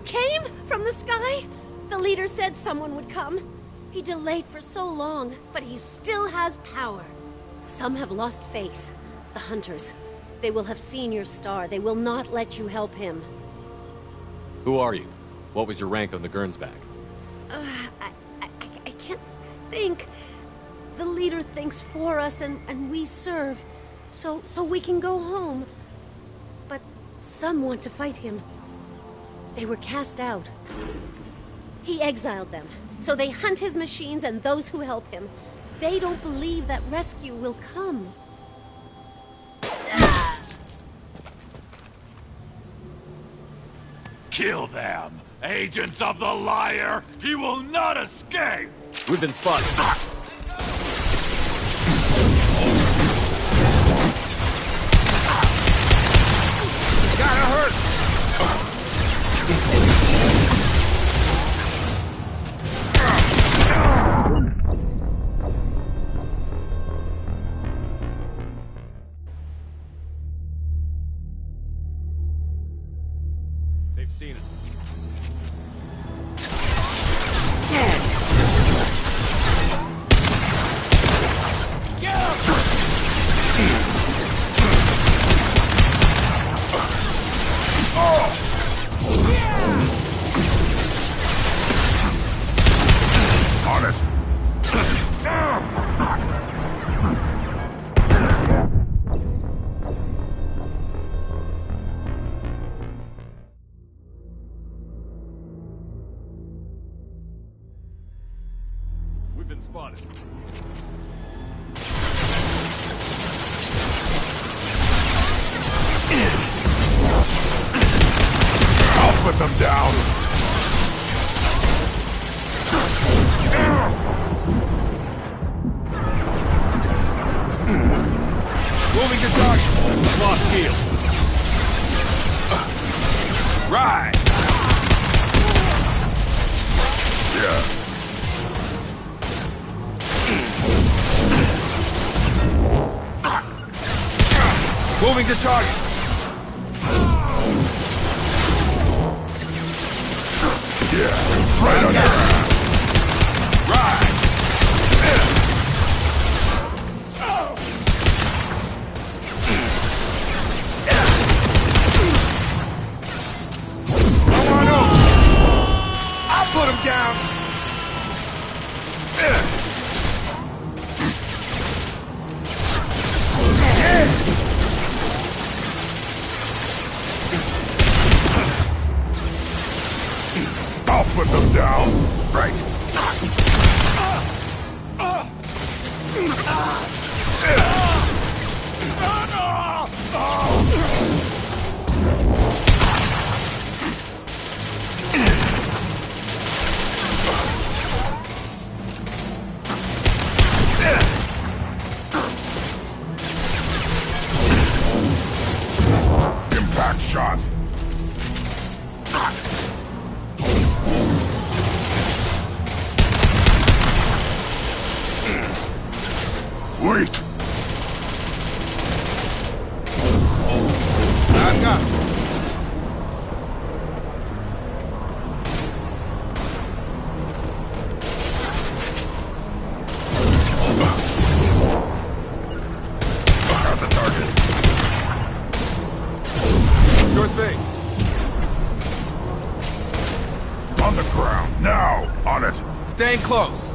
T: You came? From the sky? The leader said someone would come. He delayed for so long, but he still has power. Some have lost faith. The Hunters. They will have seen your star. They will not let you help him.
B: Who are you? What was your rank on the Gernsback?
T: I can't think. The leader thinks for us, and we serve. So we can go home. But some want to fight him. They were cast out. He exiled them. So they hunt his machines and those who help him. They don't believe that rescue will come.
U: Kill them! Agents of the liar! He will not escape!
B: We've been spotted.
U: Gotta hurt!
B: They've seen us.
U: On it!
B: We've been spotted.
U: I'll put them down!
B: Moving to target. Lost heel.
U: Right! Yeah.
B: Moving to target.
U: Yeah, right on your ass. Right! Come on over! I'll put him down! I'll put them down! Right! Impact shot! Wait!
S: I've got him.
U: Got the target.
B: Sure thing.
U: On the ground, now! On it!
B: Staying close.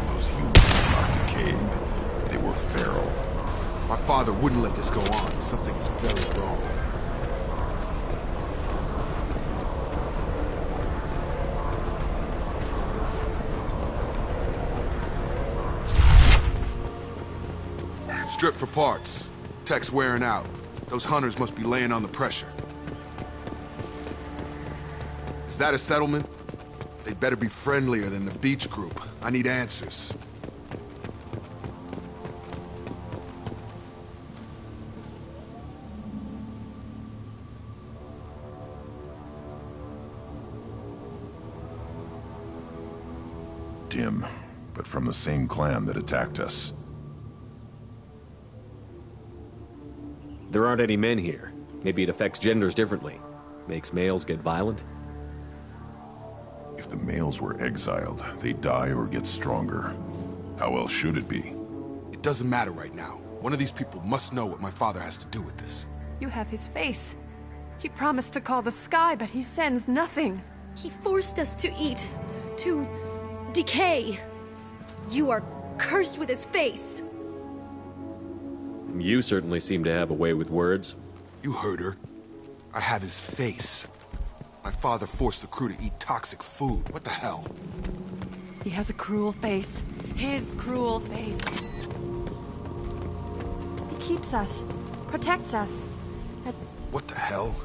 U: Those humans are not decaying. They were feral.
S: My father wouldn't let this go on. Something is very wrong. Strip for parts. Tech's wearing out. Those hunters must be laying on the pressure. Is that a settlement? They'd better be friendlier than the beach group. I need answers.
E: Dim, but from the same clan that attacked us.
B: There aren't any men here. Maybe it affects genders differently. Makes males get violent?
E: If the males were exiled, they die or get stronger. How else should it be?
S: It doesn't matter right now. One of these people must know what my father has to do with this.
C: You have his face. He promised to call the sky, but he sends nothing.
A: He forced us to eat, to decay. You are cursed with his face.
B: You certainly seem to have a way with words.
S: You heard her. I have his face. My father forced the crew to eat toxic food. What the hell?
C: He has a cruel face. His cruel face. He keeps us, protects us.
S: What the hell?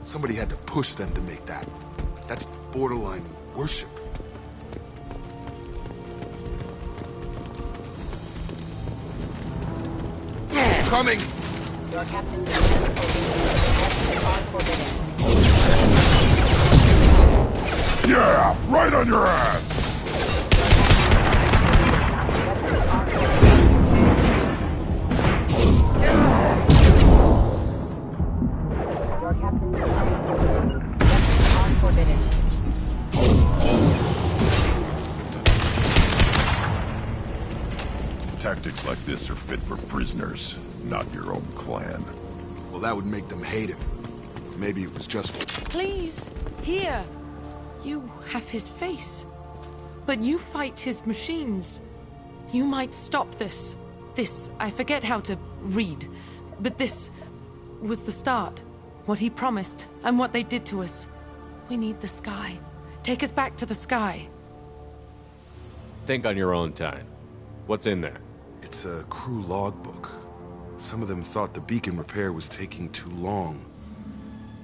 S: Somebody had to push them to make that. That's borderline worship. Coming!
Q: Your captain
E: Yeah! Right on your ass!
Q: Your captain forbidden.
E: Tactics like this are fit for prisoners, not your own clan.
S: Well, that would make them hate him. Maybe it was just for...
C: Please, here. You have his face. But you fight his machines. You might stop this. This, I forget how to read. But this was the start. What he promised, and what they did to us. We need the sky. Take us back to the sky.
B: Think on your own time. What's in there?
S: It's a crew logbook. Some of them thought the beacon repair was taking too long.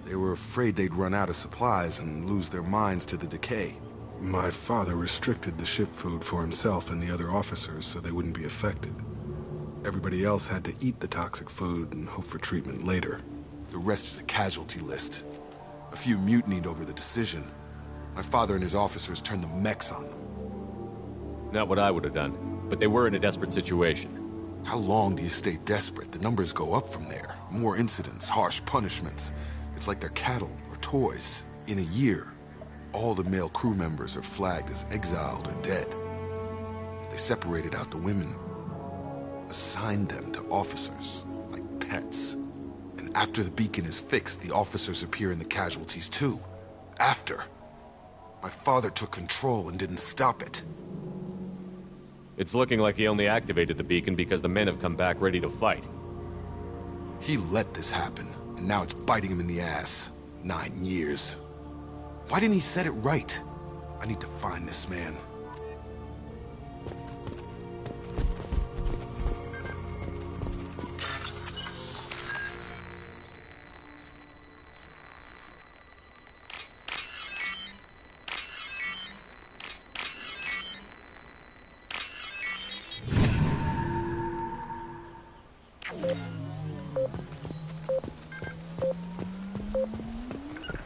S: They were afraid they'd run out of supplies and lose their minds to the decay. My father restricted the ship food for himself and the other officers so they wouldn't be affected. Everybody else had to eat the toxic food and hope for treatment later. The rest is a casualty list. A few mutinied over the decision. My father and his officers turned the mechs on them.
B: Not what I would have done, but they were in a desperate situation.
S: How long do you stay desperate? The numbers go up from there. More incidents, harsh punishments. It's like they're cattle or toys. In a year, all the male crew members are flagged as exiled or dead. They separated out the women, assigned them to officers, like pets. And after the beacon is fixed, the officers appear in the casualties too. After. My father took control and didn't stop it.
B: It's looking like he only activated the beacon because the men have come back ready to fight.
S: He let this happen, and now it's biting him in the ass. 9 years. Why didn't he set it right? I need to find this man.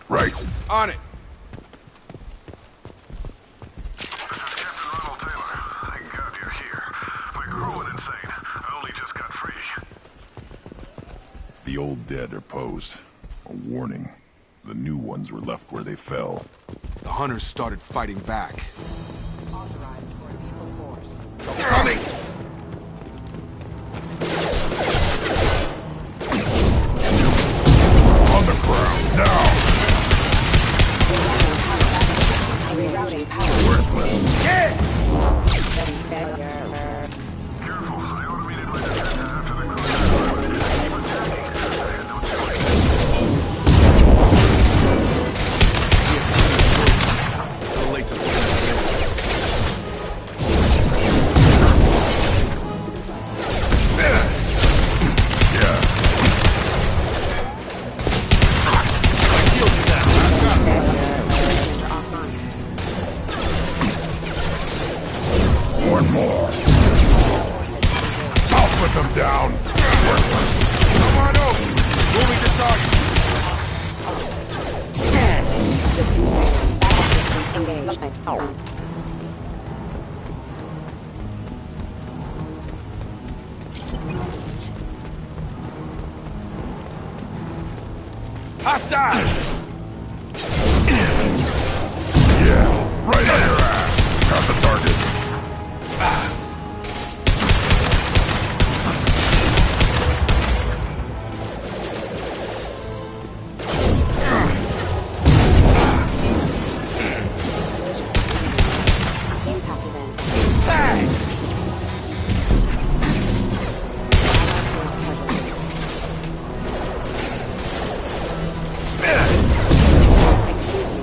E: Right.
S: On it.
E: The old dead are posed. A warning. The new ones were left where they fell.
S: The hunters started fighting back.
Q: Authorized for a lethal force.
S: Coming!
E: On the ground, now!
Q: Rerouting power.
E: Worthless!
S: Yeah!
E: Careful, I automated my defenses after the One more. I'll put them down. Worthless.
S: Come on over. Moving to target. Hostile!
E: Right on your ass! Got the target.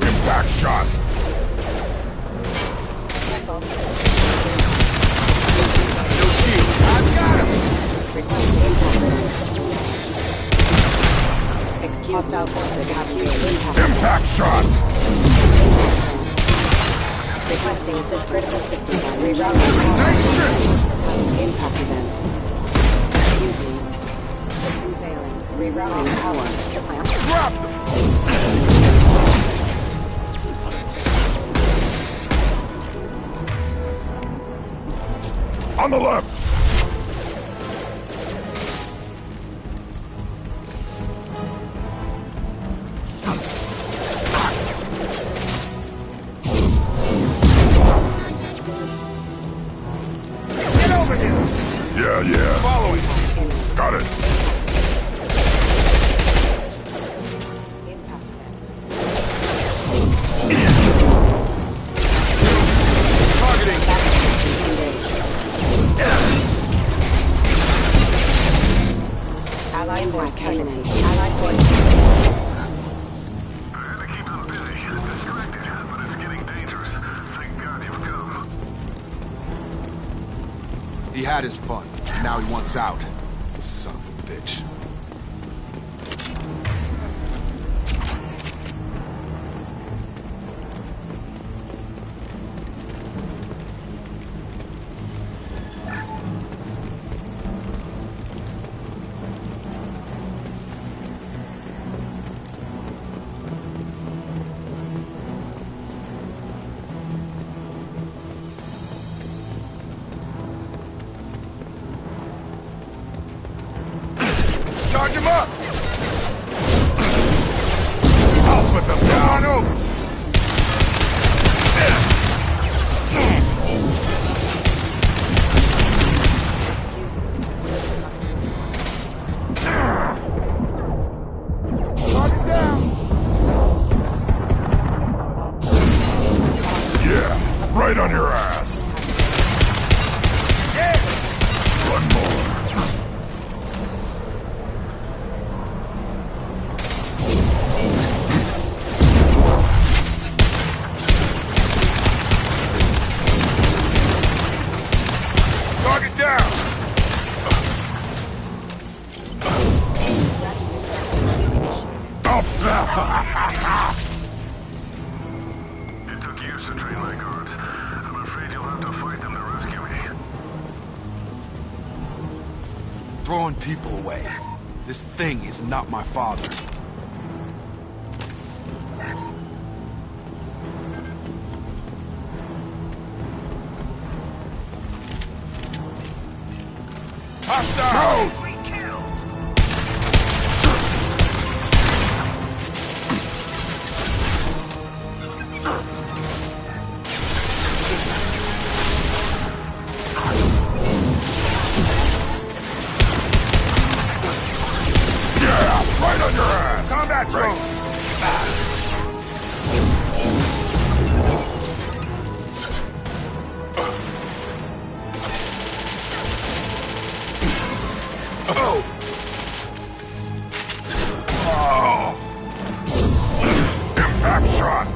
E: Impact shot! No shield. I've got him!
Q: Hostile forces have impact.
E: Impact shot!
Q: Requesting assist critical systems on rerouting. Impact event. Excuse me. System failing. Rerouting power to plant.
E: Drop them! On the left!
M: Get over here!
E: Yeah.
M: Following.
E: Got it.
Q: Allied force casualty. Allied force.
S: He had his fun. Now he wants out. Son of a bitch.
M: Charge him up! I'll put them down over! Target down!
E: Yeah, right on your ass.
M: Yeah!
E: One more.
M: Target down!
E: It took years to train my guards. I'm afraid you'll have to fight them to rescue me.
S: Throwing people away. This thing is not my father.
M: Hostile!
E: Yeah, right on your ass.
M: Combat drone!
E: Oh! Impact shot!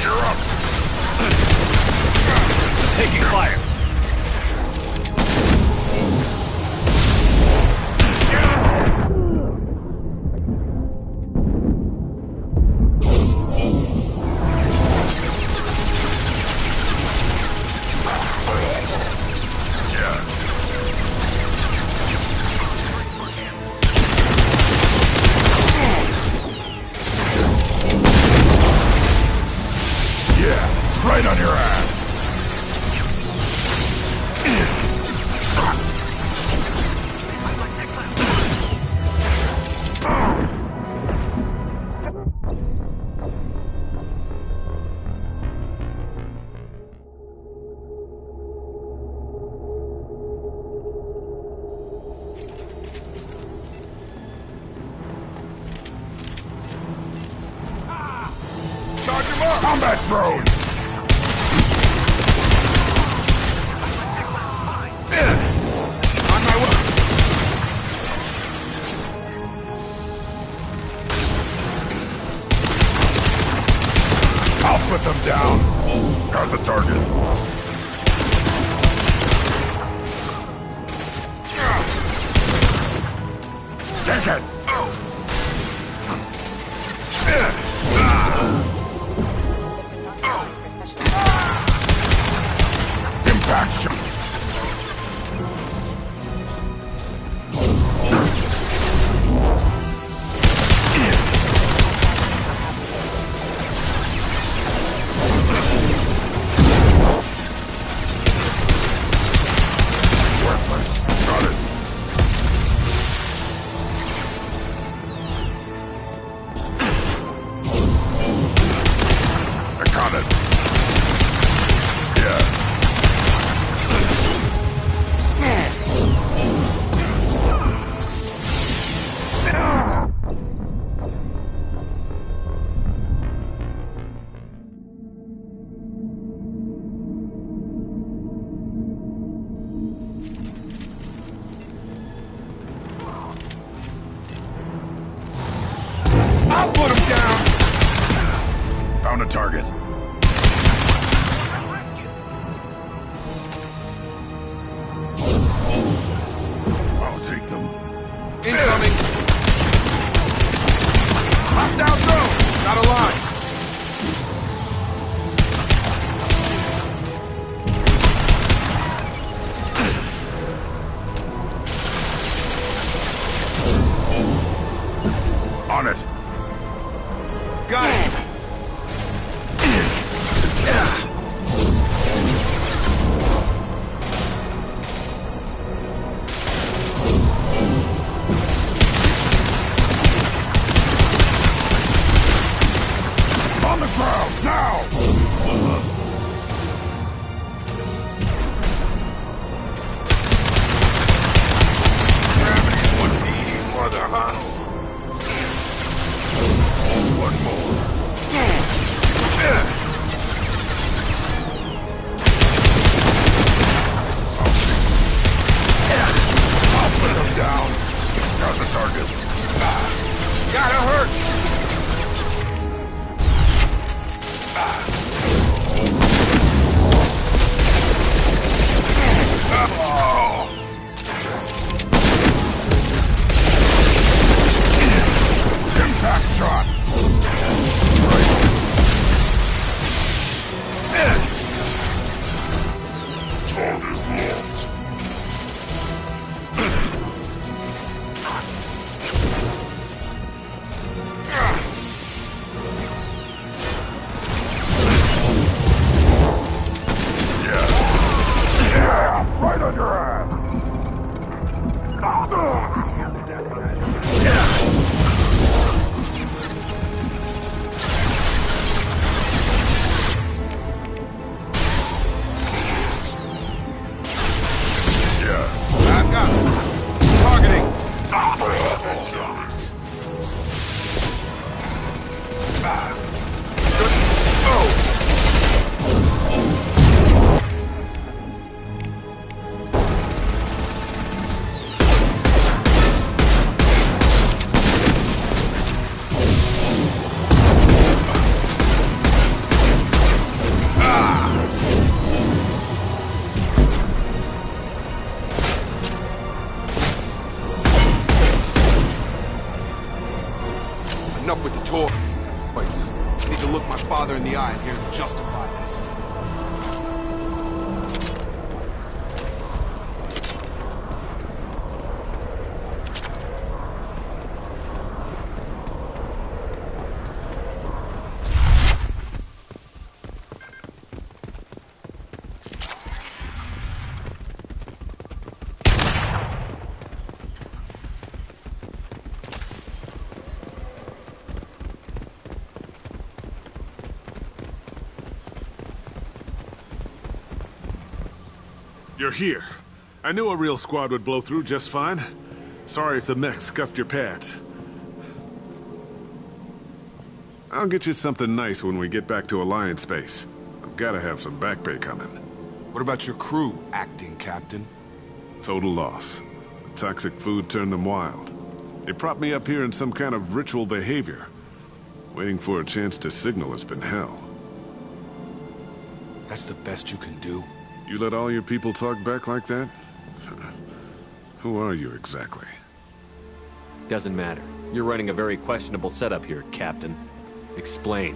E: You're up!
U: Taking fire.
E: Yeah. Right on your ass! Charge him up! Combat drone! On my way! I'll put them down! Guard the target. Take it! Impact shot! Worthless. Got it. I got it. Yeah. I'll put him down! Found a target. I'll take them. Incoming! Hostile zone! Got a line! On it! Got it! On the ground, now! Gravity's one beating mother, huh? One more. I'll put them down. Got the target. Gotta hurt. Impact shot. Target locked. Yeah, right on your ass. I've got it. Targeting. Enough with the talk. Place. I need to look my father in the eye and hear him justify this.
D: You're here. I knew a real squad would blow through just fine. Sorry if the mech scuffed your pads. I'll get you something nice when we get back to Alliance space. I've gotta have some back pay coming.
E: What about your crew, acting captain?
D: Total loss. The toxic food turned them wild. They propped me up here in some kind of ritual behavior. Waiting for a chance to signal has been hell.
E: That's the best you can do?
D: You let all your people talk back like that? Who are you exactly?
B: Doesn't matter. You're running a very questionable setup here, Captain. Explain.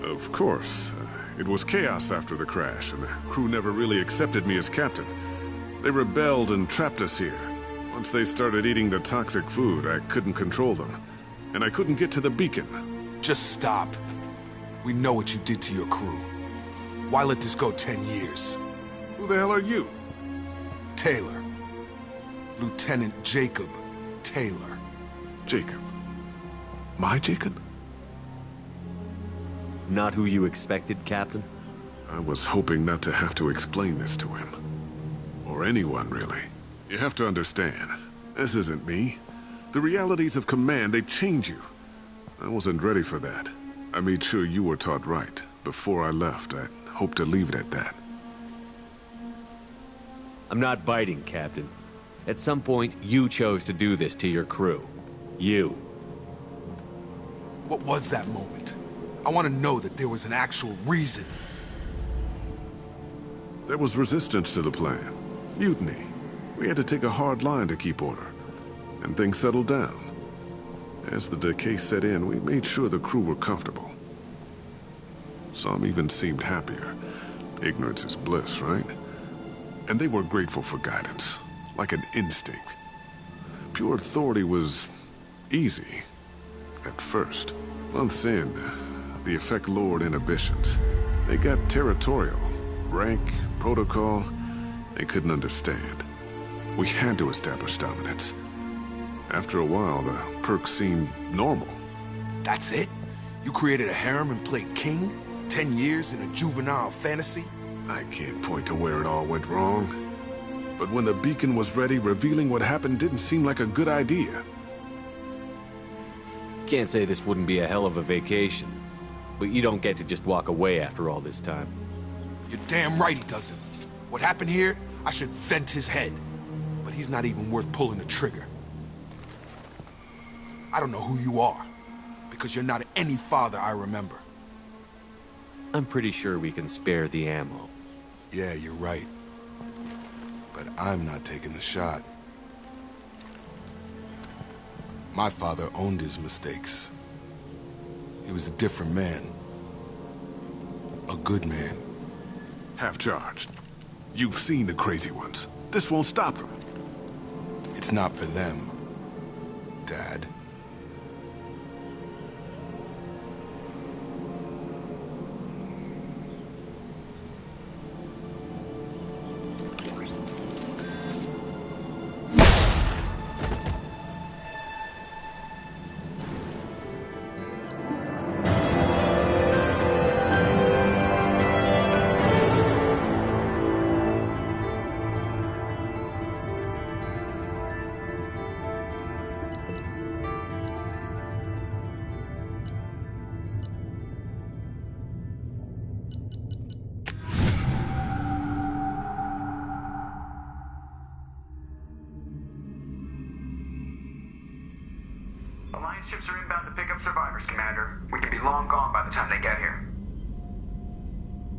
D: Of course. It was chaos after the crash, and the crew never really accepted me as captain. They rebelled and trapped us here. Once they started eating the toxic food, I couldn't control them. And I couldn't get to the beacon.
E: Just stop. We know what you did to your crew. Why let this go 10 years?
D: Who the hell are you?
E: Taylor. Lieutenant Jacob Taylor.
D: Jacob? My Jacob?
B: Not who you expected, Captain?
D: I was hoping not to have to explain this to him. Or anyone, really. You have to understand, this isn't me. The realities of command, they change you. I wasn't ready for that. I made sure you were taught right. Before I left, I hoped to leave it at that.
B: I'm not biting, Captain. At some point, you chose to do this to your crew. You.
E: What was that moment? I want to know that there was an actual reason.
D: There was resistance to the plan. Mutiny. We had to take a hard line to keep order. And things settled down. As the decay set in, we made sure the crew were comfortable. Some even seemed happier. Ignorance is bliss, right? And they were grateful for guidance, like an instinct. Pure authority was easy, at first. Months in, the effect lowered inhibitions. They got territorial. Rank, protocol, they couldn't understand. We had to establish dominance. After a while, the perks seemed normal.
E: That's it? You created a harem and played king? 10 years in a juvenile fantasy?
D: I can't point to where it all went wrong. But when the beacon was ready, revealing what happened didn't seem like a good idea.
B: Can't say this wouldn't be a hell of a vacation. But you don't get to just walk away after all this time.
E: You're damn right he doesn't. What happened here, I should vent his head. But he's not even worth pulling the trigger. I don't know who you are, because you're not any father I remember.
B: I'm pretty sure we can spare the ammo.
E: Yeah, you're right. But I'm not taking the shot. My father owned his mistakes. He was a different man. A good man.
D: Half-charged. You've seen the crazy ones. This won't stop them.
E: It's not for them, Dad.
V: Alliance ships are inbound to pick up survivors, Commander. We could be long gone by the time they get here.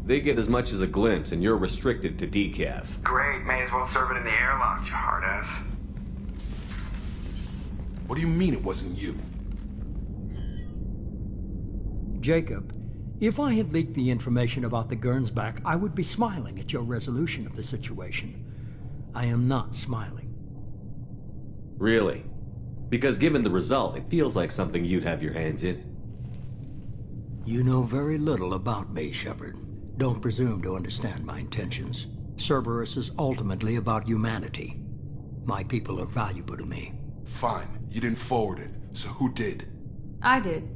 B: They get as much as a glimpse, and you're restricted to decaf.
V: Great, may as well serve it in the airlock, you hard ass.
E: What do you mean it wasn't you?
W: Jacob, if I had leaked the information about the Gernsback, I would be smiling at your resolution of the situation. I am not smiling.
B: Really? Because given the result, it feels like something you'd have your hands in.
W: You know very little about me, Shepard. Don't presume to understand my intentions. Cerberus is ultimately about humanity. My people are valuable to me.
E: Fine. You didn't forward it. So who did?
X: I did.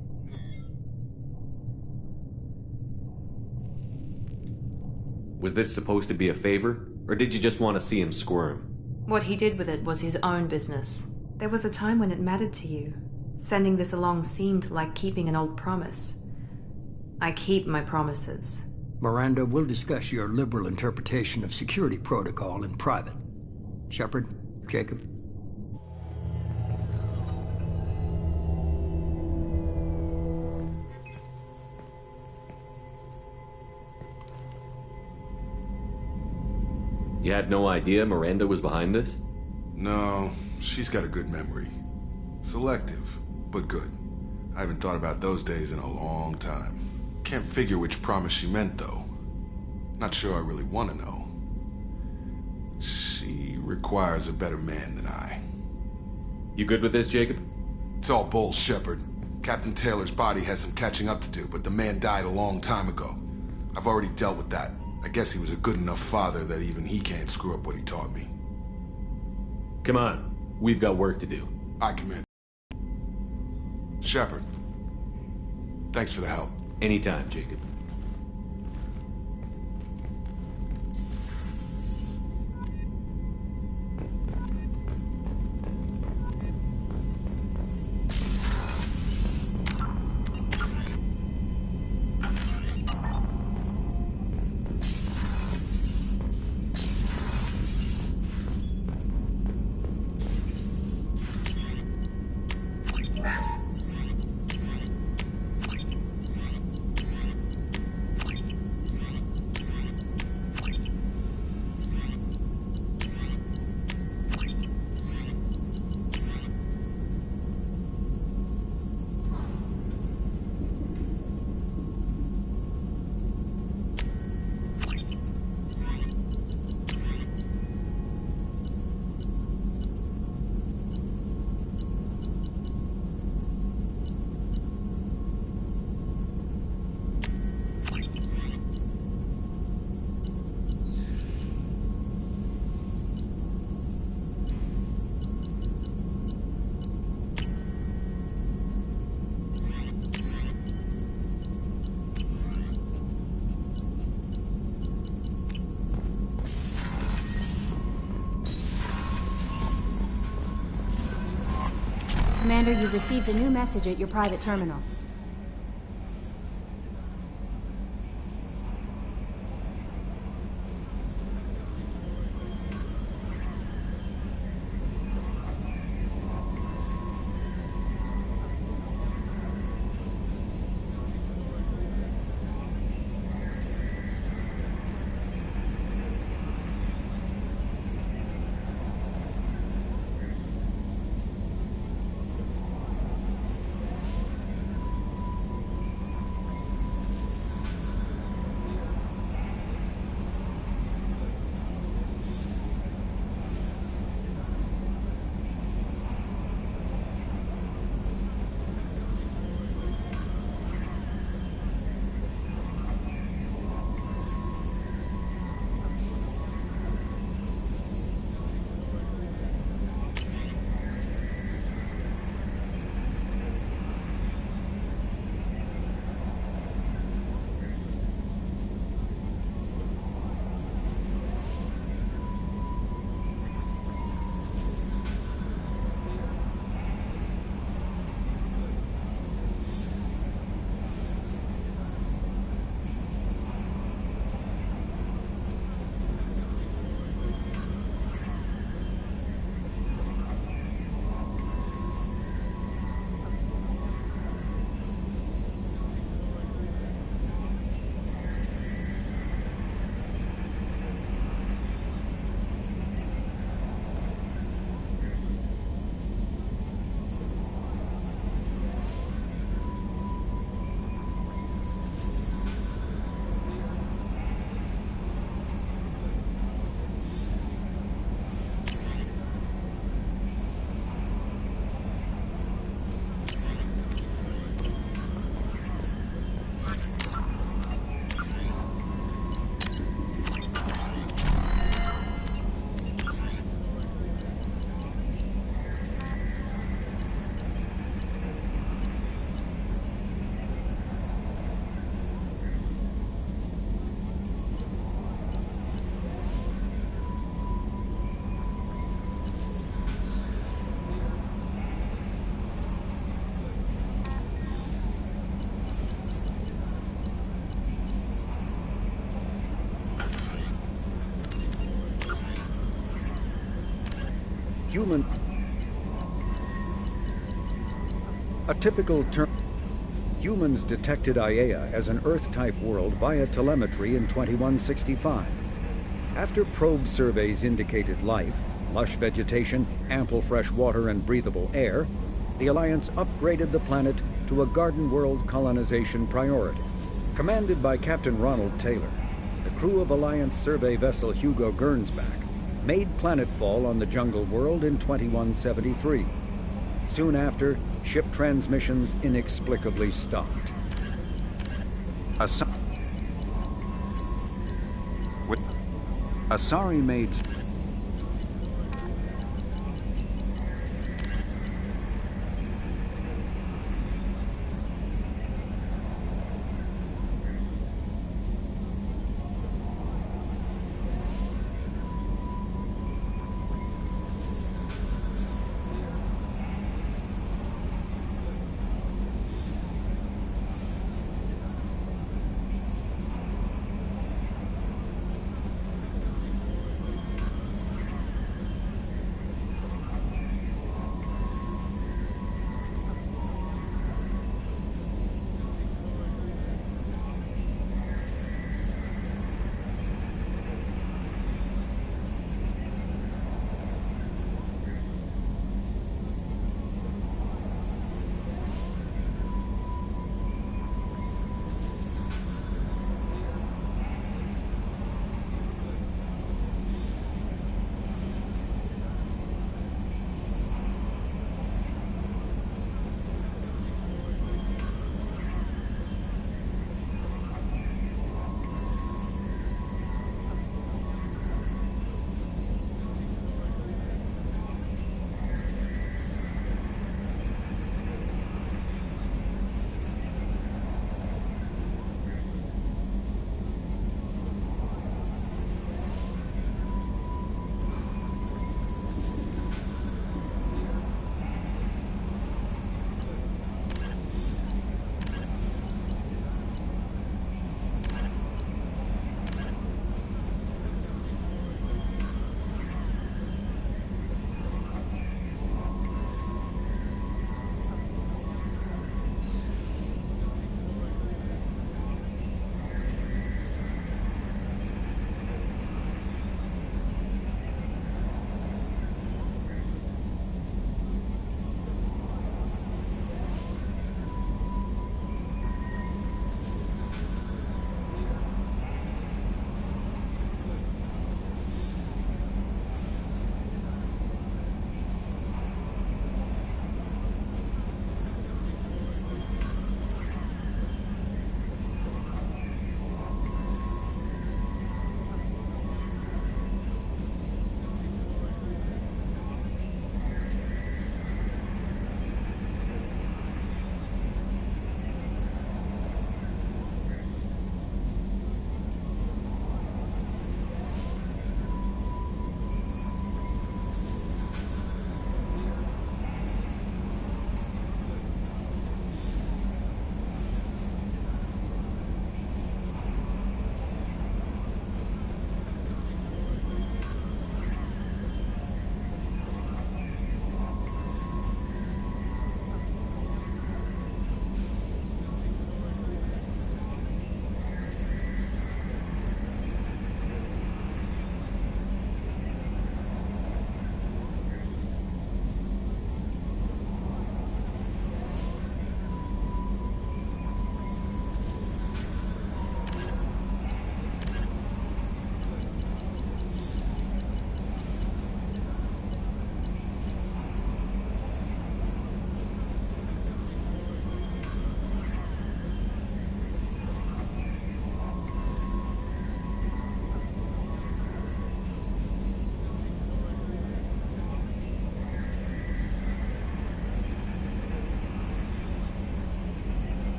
B: Was this supposed to be a favor? Or did you just want to see him squirm?
F: What he did with it was his own business. There was a time when it mattered to you. Sending this along seemed like keeping an old promise. I keep my promises.
W: Miranda, we'll discuss your liberal interpretation of security protocol in private. Shepard, Jacob.
B: You had no idea Miranda was behind this?
S: No, she's got a good memory. Selective, but good. I haven't thought about those days in a long time. Can't figure which promise she meant, though. Not sure I really want to know. She requires a better man than I.
B: You good with this, Jacob?
S: It's all bull, Shepard. Captain Taylor's body has some catching up to do, but the man died a long time ago. I've already dealt with that. I guess he was a good enough father that even he can't screw up what he taught me.
B: Come on. We've got work to do.
S: I command. Shepard. Thanks for the help.
B: Anytime, Jacob.
K: Commander, you've received a new message at your private terminal.
H: A typical term. Humans detected Aiea as an Earth-type world via telemetry in 2165. After probe surveys indicated life, lush vegetation, ample fresh water, and breathable air, the Alliance upgraded the planet to a garden world colonization priority. Commanded by Captain Ronald Taylor, the crew of Alliance survey vessel Hugo Gernsback made planetfall on the jungle world in 2173. Soon after, ship transmissions inexplicably stopped. Asari made